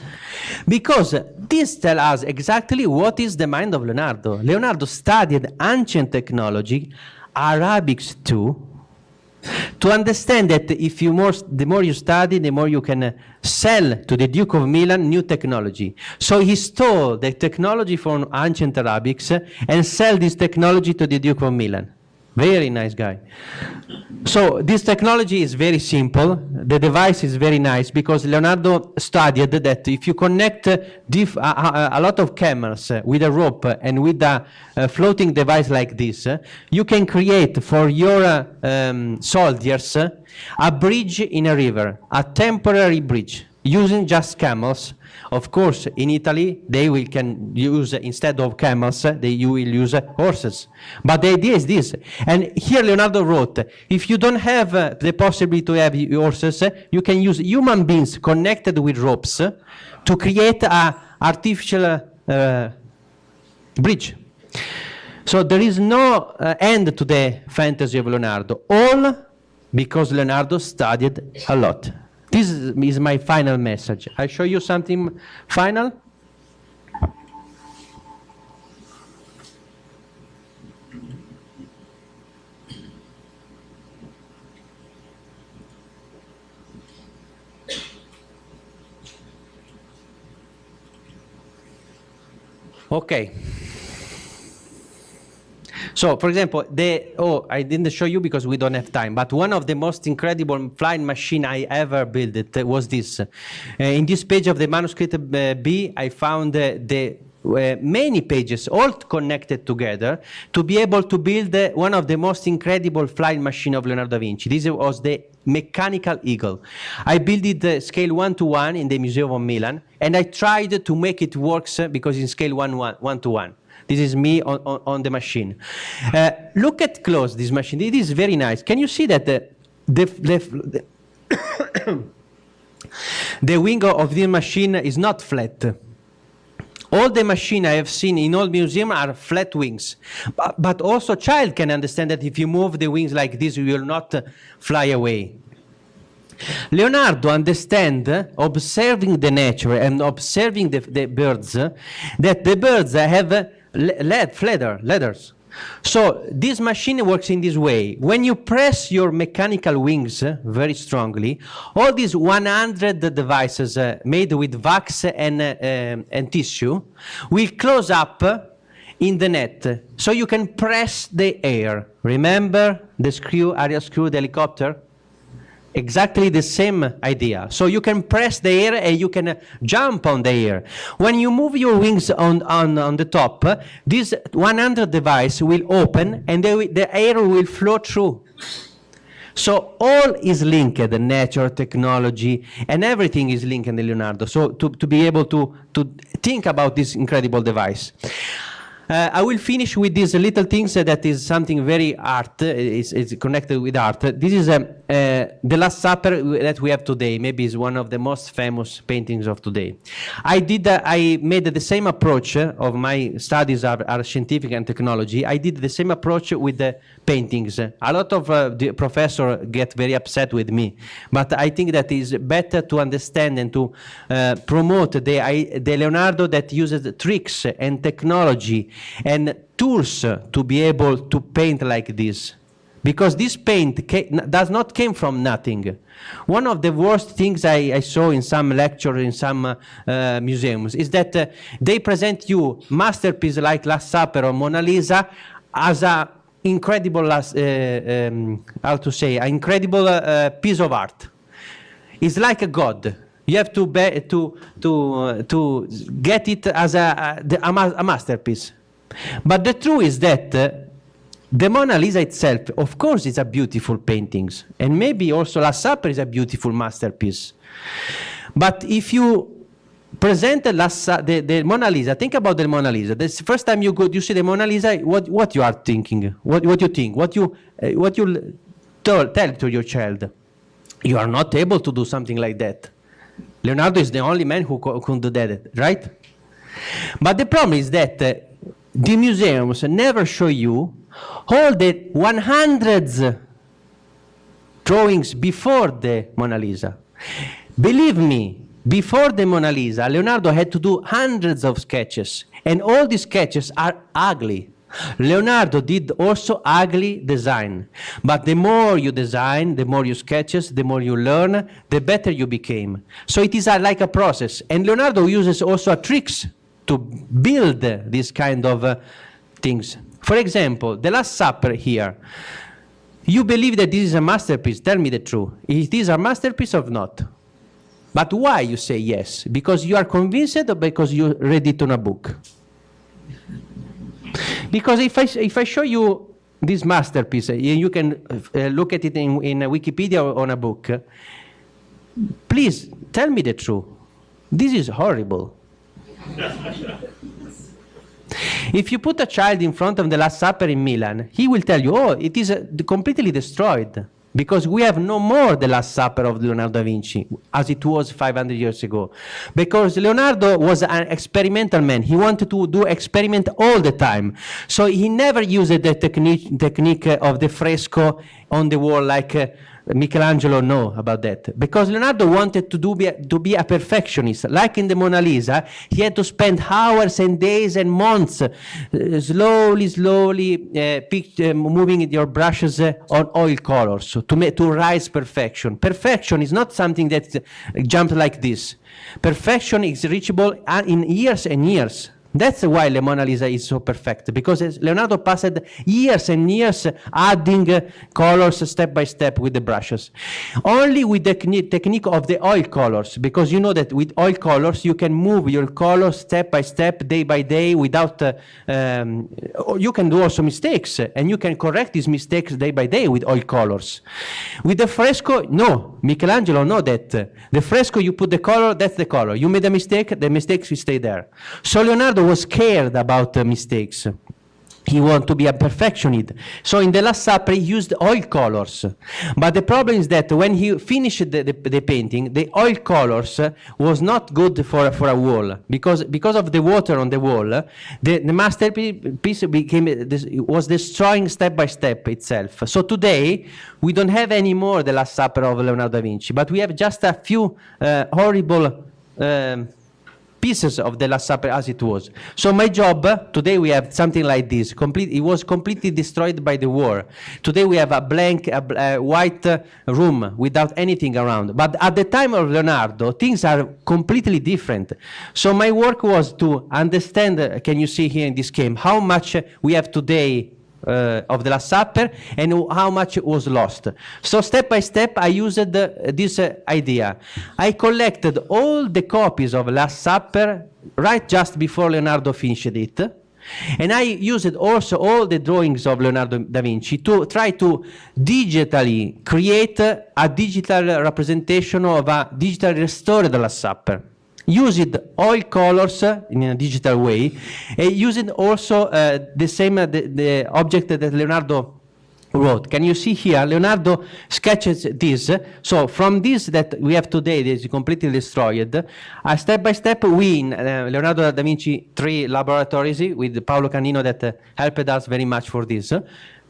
S6: Because this tells us exactly what is the mind of Leonardo. Leonardo studied ancient technology, Arabics too, to understand that the more you study, the more you can sell to the Duke of Milan new technology. So he stole the technology from ancient Arabics and sell this technology to the Duke of Milan. Very nice guy. So this technology is very simple. The device is very nice because Leonardo studied that if you connect a lot of camels with a rope and with a floating device like this, you can create for your soldiers a bridge in a river, a temporary bridge, using just camels. Of course, in Italy, they can use, instead of camels, you will use horses. But the idea is this. And here Leonardo wrote, if you don't have the possibility to have horses, you can use human beings connected with ropes to create an artificial bridge. So there is no end to the fantasy of Leonardo, all because Leonardo studied a lot. This is my final message. I show you something final. Okay. So, for example, I didn't show you because we don't have time, but one of the most incredible flying machine I ever built was this. In this page of the manuscript B, I found many pages all connected together to be able to build one of the most incredible flying machine of Leonardo da Vinci. This was the mechanical eagle. I built it scale 1:1 in the Museum of Milan, and I tried to make it work because in scale 1:1. This is me on the machine. Look at close this machine. It is very nice. Can you see that the wing of this machine is not flat? All the machines I have seen in all museums are flat wings. But also child can understand that if you move the wings like this, you will not fly away. Leonardo understands, observing the nature and observing the birds, that the birds have leathers. So this machine works in this way. When you press your mechanical wings very strongly, all these 100 devices made with wax and tissue will close up in the net. So you can press the air. Remember the screw, Ariel screw, the helicopter? Exactly the same idea. So you can press the air and you can jump on the air. When you move your wings on the top, this 100 device will open and the air will flow through. So all is linked, the nature, technology, and everything is linked in Leonardo. So to be able to think about this incredible device. I will finish with these little things that is something very art, is connected with art. This is the Last Supper that we have today. Maybe is one of the most famous paintings of today. I made the same approach of my studies are scientific and technology. I did the same approach with the paintings. A lot of the professors get very upset with me, but I think that is better to understand and to promote the Leonardo that uses tricks and technology and tools to be able to paint like this. Because this paint does not came from nothing. One of the worst things I saw in some lecture, in some museums, is that they present you masterpiece like Last Supper or Mona Lisa as a incredible, how to say, an incredible piece of art. It's like a god. You have to get it as a masterpiece. But the truth is that the Mona Lisa itself, of course, is a beautiful painting, and maybe also Last Supper is a beautiful masterpiece. But if you present the Mona Lisa, think about the Mona Lisa. The first time you see the Mona Lisa, what you are thinking? What you think? What you tell to your child? You are not able to do something like that. Leonardo is the only man who could do that, right? But the problem is that the museums never show you all the 100 drawings before the Mona Lisa. Believe me, before the Mona Lisa, Leonardo had to do hundreds of sketches, and all these sketches are ugly. Leonardo did also ugly design, but the more you design, the more you sketches, the more you learn, the better you became. So it is like a process, and Leonardo uses also tricks to build this kind of things. For example, the Last Supper here. You believe that this is a masterpiece? Tell me the truth. It is a masterpiece or not? But why you say yes? Because you are convinced or because you read it on a book? Because if I show you this masterpiece, you can look at it in Wikipedia or on a book, please tell me the truth. This is horrible. If you put a child in front of the Last Supper in Milan, he will tell you, oh, it is completely destroyed, because we have no more the Last Supper of Leonardo da Vinci as it was 500 years ago. Because Leonardo was an experimental man. He wanted to do experiment all the time. So he never used the technique of the fresco on the wall like Michelangelo know about that. Because Leonardo wanted to be a perfectionist. Like in the Mona Lisa, he had to spend hours and days and months slowly moving your brushes on oil colors to rise perfection. Perfection is not something that jumps like this. Perfection is reachable in years and years. That's why the Mona Lisa is so perfect, because Leonardo passed years and years adding colors step by step with the brushes. Only with the technique of the oil colors, because you know that with oil colors you can move your colors step by step, day by day, without, you can do also mistakes, and you can correct these mistakes day by day with oil colors. With the fresco, no. Michelangelo know that. The fresco, you put the color, that's the color. You made a mistake, the mistakes will stay there. So Leonardo was scared about mistakes. He wanted to be a perfectionist. So in the Last Supper, he used oil colors. But the problem is that when he finished the painting, the oil colors was not good for a wall. Because of the water on the wall, the masterpiece was destroying step by step itself. So today, we don't have anymore the Last Supper of Leonardo da Vinci, but we have just a few horrible pieces of the Last Supper as it was. So my job, today we have something like this. It was completely destroyed by the war. Today we have a blank, white room without anything around. But at the time of Leonardo, things are completely different. So my work was to understand, can you see here in this scheme, how much we have today of the Last Supper and how much was lost. So step by step I used this idea. I collected all the copies of Last Supper right just before Leonardo finished it, and I used also all the drawings of Leonardo da Vinci to try to digitally create a digital representation of a digital restore of the Last Supper. used oil colors in a digital way, using also the same the object that Leonardo wrote. Can you see here? Leonardo sketches this. So from this that we have today, that is completely destroyed, step by step, we in Leonardo da Vinci 3 laboratories with Paolo Cannino that helped us very much for this.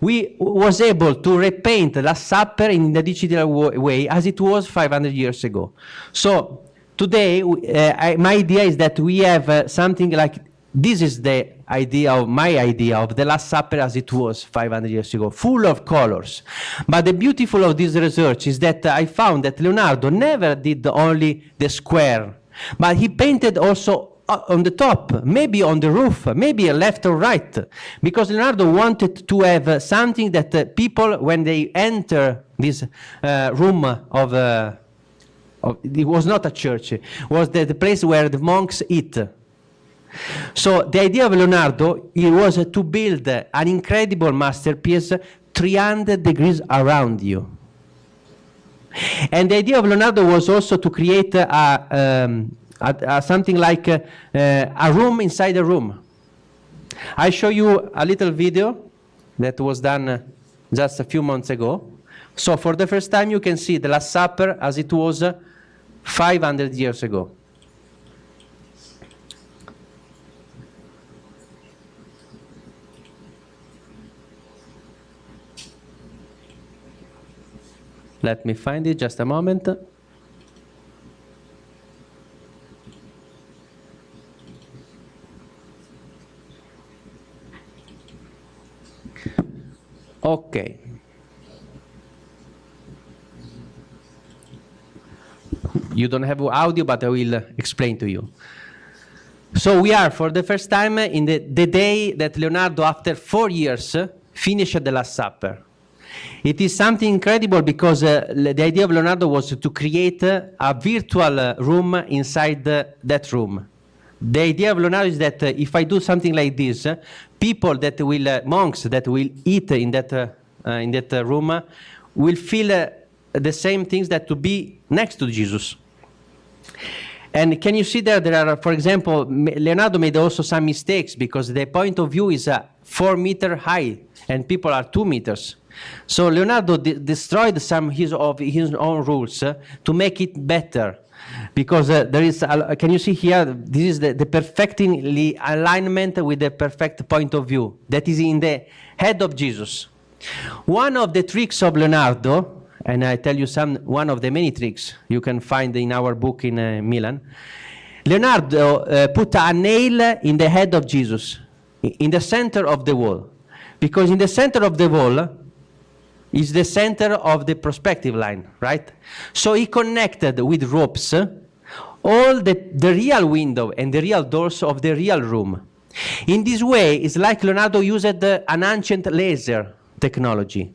S6: We was able to repaint the Last Supper in the digital way as it was 500 years ago. So today, my idea is that we have something like, this is the idea of my idea of the Last Supper as it was 500 years ago, full of colors. But the beautiful of this research is that I found that Leonardo never did only the square, but he painted also on the top, maybe on the roof, maybe left or right, because Leonardo wanted to have something that people, when they enter this room of it was not a church, it was the place where the monks eat. So the idea of Leonardo, it was to build an incredible masterpiece 300 degrees around you. And the idea of Leonardo was also to create something like a room inside a room. I show you a little video that was done just a few months ago. So for the first time you can see the Last Supper as it was 500 years ago. Let me find it, just a moment. Okay. You don't have audio, but I will explain to you. So we are, for the first time, in the day that Leonardo, after 4 years, finished the Last Supper. It is something incredible because the idea of Leonardo was to create a virtual room inside that room. The idea of Leonardo is that if I do something like this, people that will, monks that will eat in that room will feel the same things that to be next to Jesus. And can you see there are, for example, Leonardo made also some mistakes because the point of view is 4 meters high and people are 2 meters. So Leonardo destroyed some of his own rules to make it better. Because there is, can you see here, this is the perfectly alignment with the perfect point of view that is in the head of Jesus. One of the tricks of Leonardo, and I tell you one of the many tricks you can find in our book in Milan, Leonardo put a nail in the head of Jesus, in the center of the wall. Because in the center of the wall is the center of the perspective line, right? So he connected with ropes all the real window and the real doors of the real room. In this way, it's like Leonardo used an ancient laser technology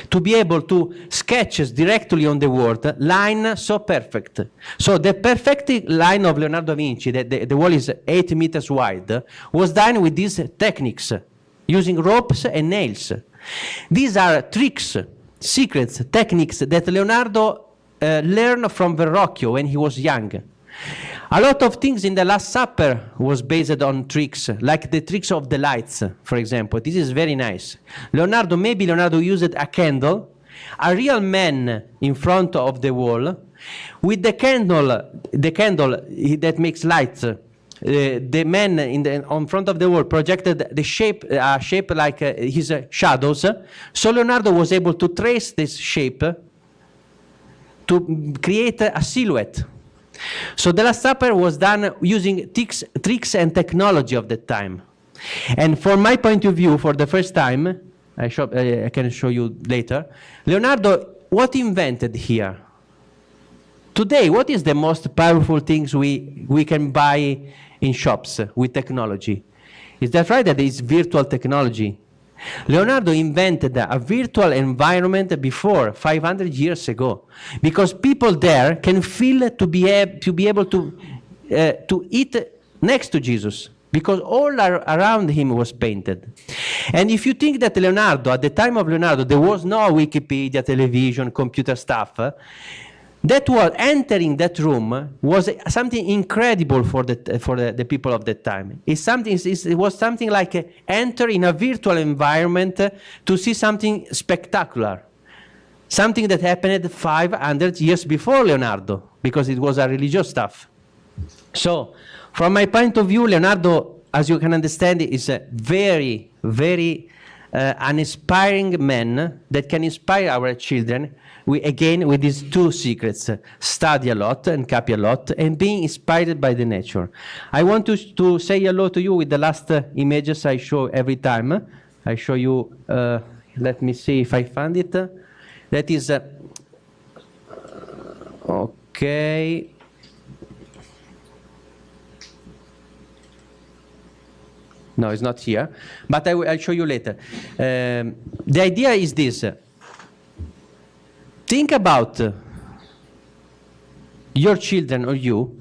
S6: to be able to sketch directly on the wall, line so perfect. So the perfect line of Leonardo da Vinci, the wall is 8 meters wide, was done with these techniques, using ropes and nails. These are tricks, secrets, techniques that Leonardo learned from Verrocchio when he was young. A lot of things in the Last Supper was based on tricks, like the tricks of the lights, for example. This is very nice. Maybe Leonardo used a candle, a real man in front of the wall, with the candle that makes lights. The man on front of the wall projected the shape like his shadows. So Leonardo was able to trace this shape to create a silhouette. So the Last Supper was done using tricks and technology of that time. And from my point of view, for the first time, I can show you later, Leonardo, what invented here? Today, what is the most powerful things we can buy in shops with technology? Is that right, that it's virtual technology? Leonardo invented a virtual environment before 500 years ago, because people there can feel to be able to eat next to Jesus, because all around him was painted. And if you think that Leonardo, at the time of Leonardo, there was no Wikipedia, television, computer stuff, that was entering that room was something incredible for the people of that time. It was something like enter in a virtual environment to see something spectacular, something that happened 500 years before Leonardo, because it was a religious stuff. So, from my point of view, Leonardo, as you can understand, is a very, very an inspiring man that can inspire our children. Again, with these two secrets, study a lot and copy a lot, and being inspired by the nature. I want to say hello to you with the last images I show every time. I show you, let me see if I found it. That is, okay. No, it's not here, but I'll show you later. The idea is this. Think about your children or you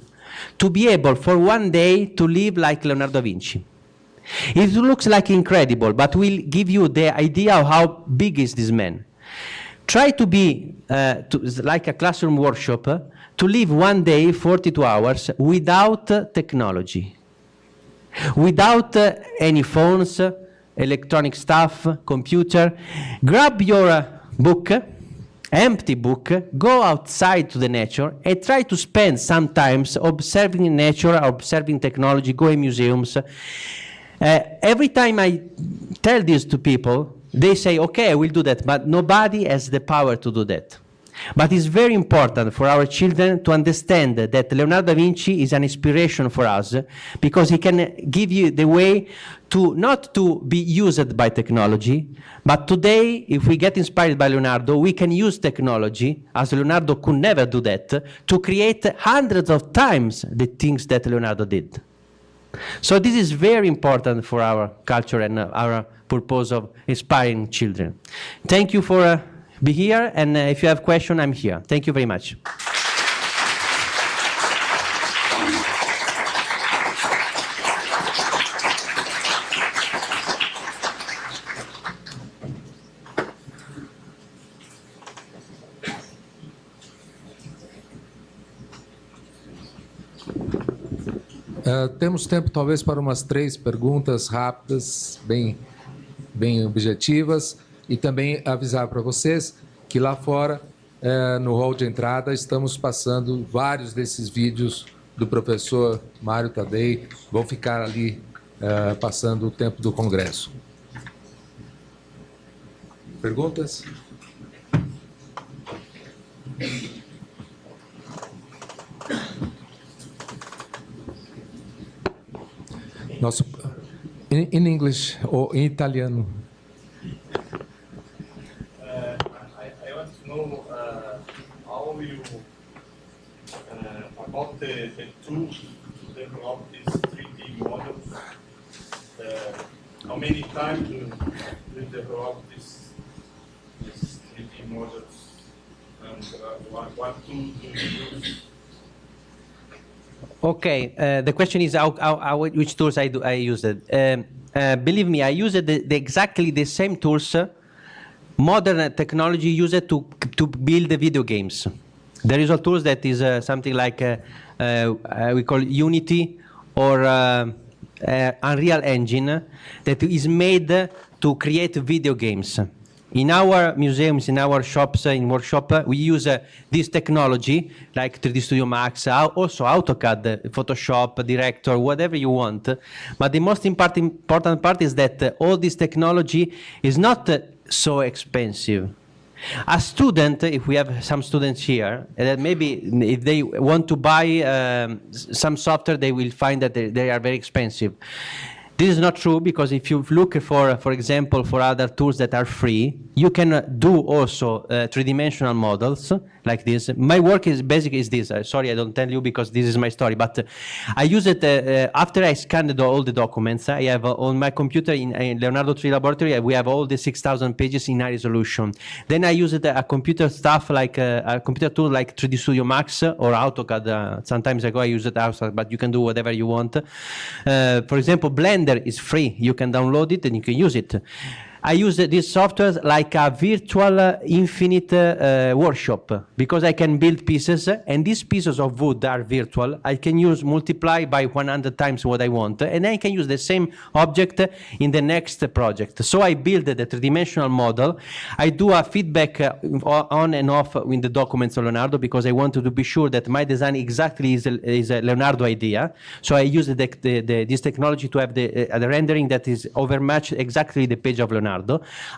S6: to be able for one day to live like Leonardo da Vinci. It looks like incredible, but we'll give you the idea of how big is this man. Try to be like a classroom workshop, to live one day, 42 hours, without technology, without any phones, electronic stuff, computer. Grab your book, empty book, go outside to the nature and try to spend some time observing nature, observing technology, go in museums. Every time I tell this to people, they say, okay, I will do that, but nobody has the power to do that. But it's very important for our children to understand that Leonardo da Vinci is an inspiration for us, because he can give you the way to not to be used by technology, but today, if we get inspired by Leonardo, we can use technology, as Leonardo could never do that, to create hundreds of times the things that Leonardo did. So this is very important for our culture and our purpose of inspiring children. Thank you for being here, and if you have questions, I'm here. Thank you very much.
S1: Temos tempo talvez para umas 3 perguntas rápidas, bem objetivas, e também avisar para vocês que lá fora, no hall de entrada, estamos passando vários desses vídeos do professor Mário Tadei, vão ficar ali passando o tempo do congresso. Perguntas? Nosso, in English or in Italiano.
S7: I want to know how you about the tools to develop these 3D models. How many times you develop these 3D models, and what tools do you use?
S6: Okay, the question is which tools I use it. Believe me, I use exactly the same tools modern technology used to build the video games. There is a tool that is something like we call Unity or Unreal Engine that is made to create video games. In our museums, in our shops, in workshop, we use this technology, like 3D Studio Max, also AutoCAD, Photoshop, Director, whatever you want. But the most important part is that all this technology is not so expensive. A student, if we have some students here, that maybe if they want to buy some software, they will find that they are very expensive. This is not true, because if you look for example, for other tools that are free, you can do also three-dimensional models like this. My work is basically is this. Sorry, I don't tell you because this is my story, but I use it after I scanned all the documents. I have on my computer in Leonardo 3 laboratory, we have all the 6,000 pages in high resolution. Then I use it a computer stuff like a computer tool like 3D Studio Max or AutoCAD. Sometimes I use it outside, but you can do whatever you want. For example, Blender is free. You can download it and you can use it. I use this software like a virtual infinite workshop, because I can build pieces, and these pieces of wood are virtual. I can multiply by 100 times what I want, and I can use the same object in the next project. So I build the three-dimensional model. I do a feedback on and off in the documents of Leonardo, because I wanted to be sure that my design exactly is a Leonardo idea. So I use this technology to have the rendering that is overmatched exactly the page of Leonardo.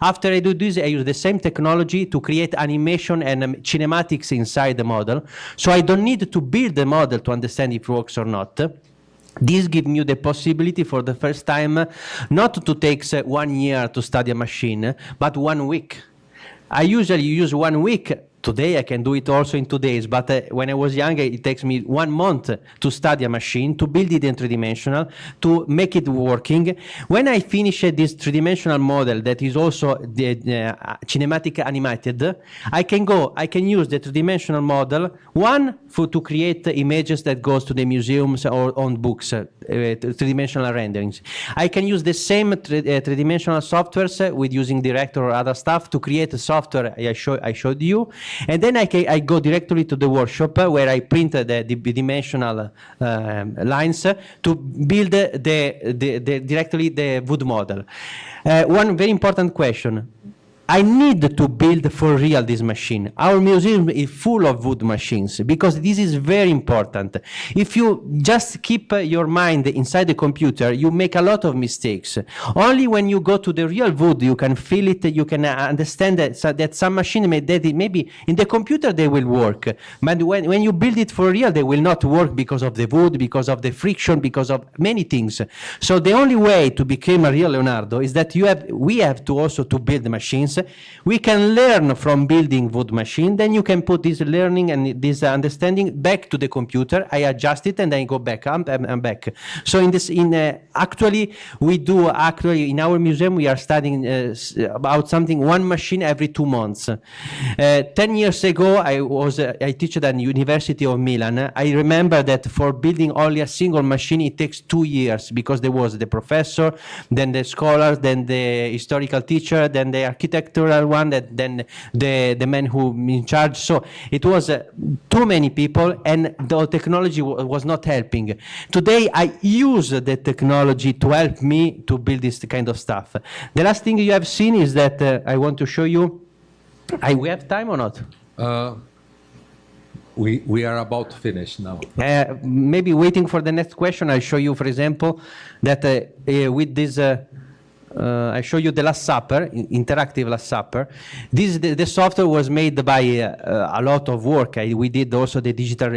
S6: After I do this, I use the same technology to create animation and cinematics inside the model. So I don't need to build the model to understand if it works or not. This gives me the possibility for the first time not to take 1 year to study a machine, but 1 week. I usually use 1 week. Today I can do it also in 2 days, but when I was younger, it takes me 1 month to study a machine, to build it in three-dimensional, to make it working. When I finish this three-dimensional model that is also the cinematic animated, I can use the three-dimensional model, to create images that goes to the museums or on books, three-dimensional renderings. I can use the same three-dimensional softwares with using Director or other stuff to create a software I showed you. And then I go directly to the workshop where I print the dimensional lines to build directly the wood model. One very important question. I need to build for real this machine. Our museum is full of wood machines, because this is very important. If you just keep your mind inside the computer, you make a lot of mistakes. Only when you go to the real wood, you can feel it, you can understand that some machine, maybe in the computer they will work, but when you build it for real, they will not work because of the wood, because of the friction, because of many things. So the only way to become a real Leonardo is that we have to also to build machines. We can learn from building wood machine, then you can put this learning and this understanding back to the computer. I adjust it and then go back. I'm back. So actually in our museum we are studying about one machine every 2 months. 10 years ago I teach at the University of Milan. I remember that for building only a single machine it takes 2 years, because there was the professor, then the scholars, then the historical teacher, then the architectural one, then the man who in charge. So it was too many people, and the technology was not helping. Today I use the technology to help me to build this kind of stuff. The last thing you have seen is that I want to show you. We have time or not?
S1: We are about to finish now.
S6: Maybe waiting for the next question, I'll show you, for example, that with this I show you the Last Supper, interactive Last Supper. The software was made by a lot of work. We did also the digital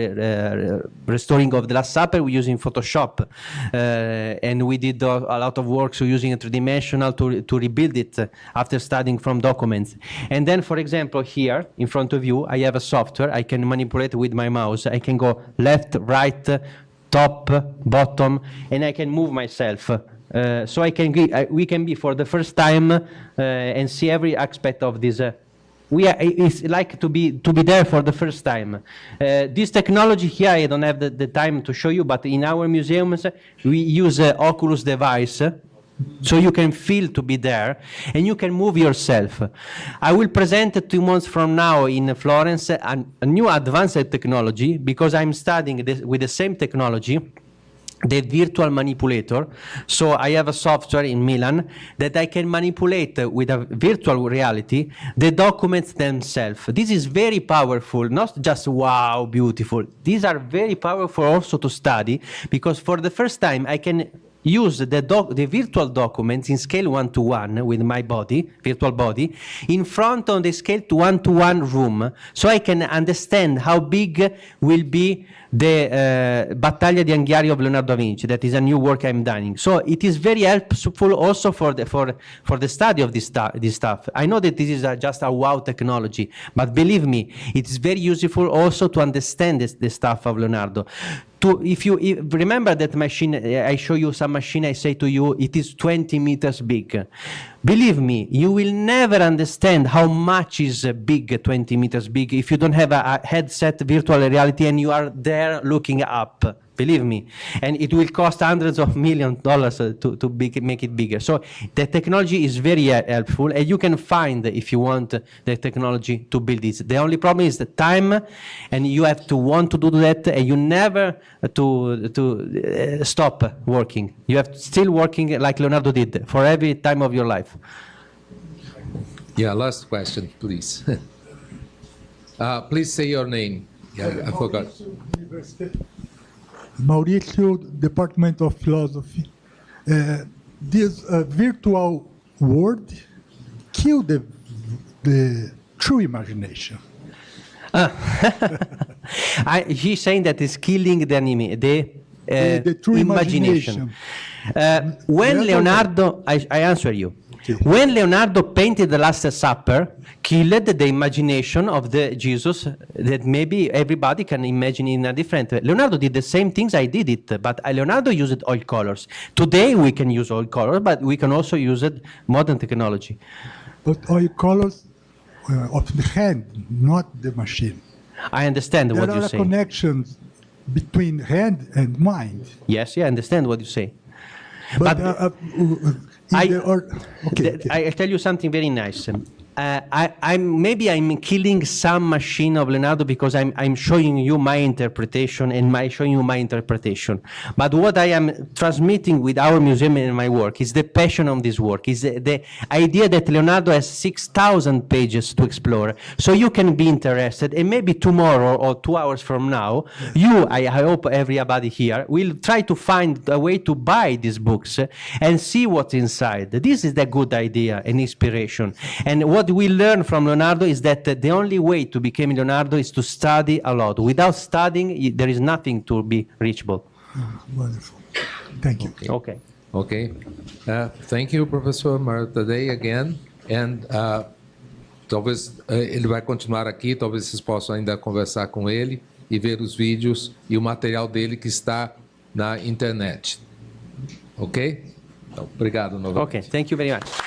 S6: restoring of the Last Supper using Photoshop, and we did a lot of work using a three-dimensional to rebuild it after studying from documents. And then, for example, here in front of you, I have a software. I can manipulate with my mouse. I can go left, right, top, bottom, and I can move myself. So we can be for the first time and see every aspect of this. It's like to be there for the first time. This technology here, I don't have the time to show you, but in our museums we use Oculus device. So you can feel to be there, and you can move yourself. I will present 2 months from now in Florence a new advanced technology, because I'm studying with the same technology, the virtual manipulator. So I have a software in Milan that I can manipulate with a virtual reality the documents themselves. This is very powerful, not just wow, beautiful. These are very powerful also to study, because for the first time I can use the virtual documents in scale 1:1 with my body, virtual body, in front of the scale 1:1 room, so I can understand how big will be the Battaglia di Anghiari of Leonardo da Vinci. That is a new work I'm doing. So it is very helpful also for the study of this stuff. I know that this is just a wow technology, but believe me, it is very useful also to understand the stuff of Leonardo. If you remember that machine, I show you some machine, I say to you, it is 20 meters big. Believe me, you will never understand how much is big, 20 meters big, if you don't have a headset virtual reality and you are there looking up. believe me. And it will cost hundreds of millions of dollars to make it bigger. So the technology is very helpful, and you can find, if you want, the technology to build this. The only problem is the time, and you have to want to do that, and you never to stop working. You have still working like Leonardo did for every time of your life.
S1: Yeah, last question, please. Please say your name. Yeah, I forgot.
S8: Maurício, Department of Philosophy. This virtual world killed the true imagination.
S6: He's saying that it's killing the
S8: true
S6: imagination. When Leonardo, I answer you. When Leonardo painted the Last Supper, killed the imagination of the Jesus that maybe everybody can imagine in a different way. Leonardo did the same things I did it, but Leonardo used oil colors. Today we can use oil colors, but we can also use modern technology.
S8: But oil colors of the hand, not the machine.
S6: I understand what you say.
S8: There are connections between hand and mind.
S6: Yes, I understand what you say.
S8: But
S6: I tell you something very nice. Maybe I'm killing some machine of Leonardo because I'm showing you my interpretation and showing you my interpretation. But what I am transmitting with our museum and my work is the passion of this work, is the idea that Leonardo has 6,000 pages to explore. So you can be interested, and maybe tomorrow or 2 hours from now, I hope everybody here, will try to find a way to buy these books and see what's inside. This is the good idea and inspiration. And what we learn from Leonardo is that the only way to become Leonardo is to study a lot. Without studying, there is nothing to be reachable.
S8: Wonderful. Thank you.
S6: Okay.
S1: Okay. Thank you, Professor Tadei, again. And talvez ele vai continuar aqui, talvez vocês possam ainda conversar com ele e ver os vídeos e o material dele que está na internet. Ok? Então, obrigado novamente.
S6: Okay, thank you very much.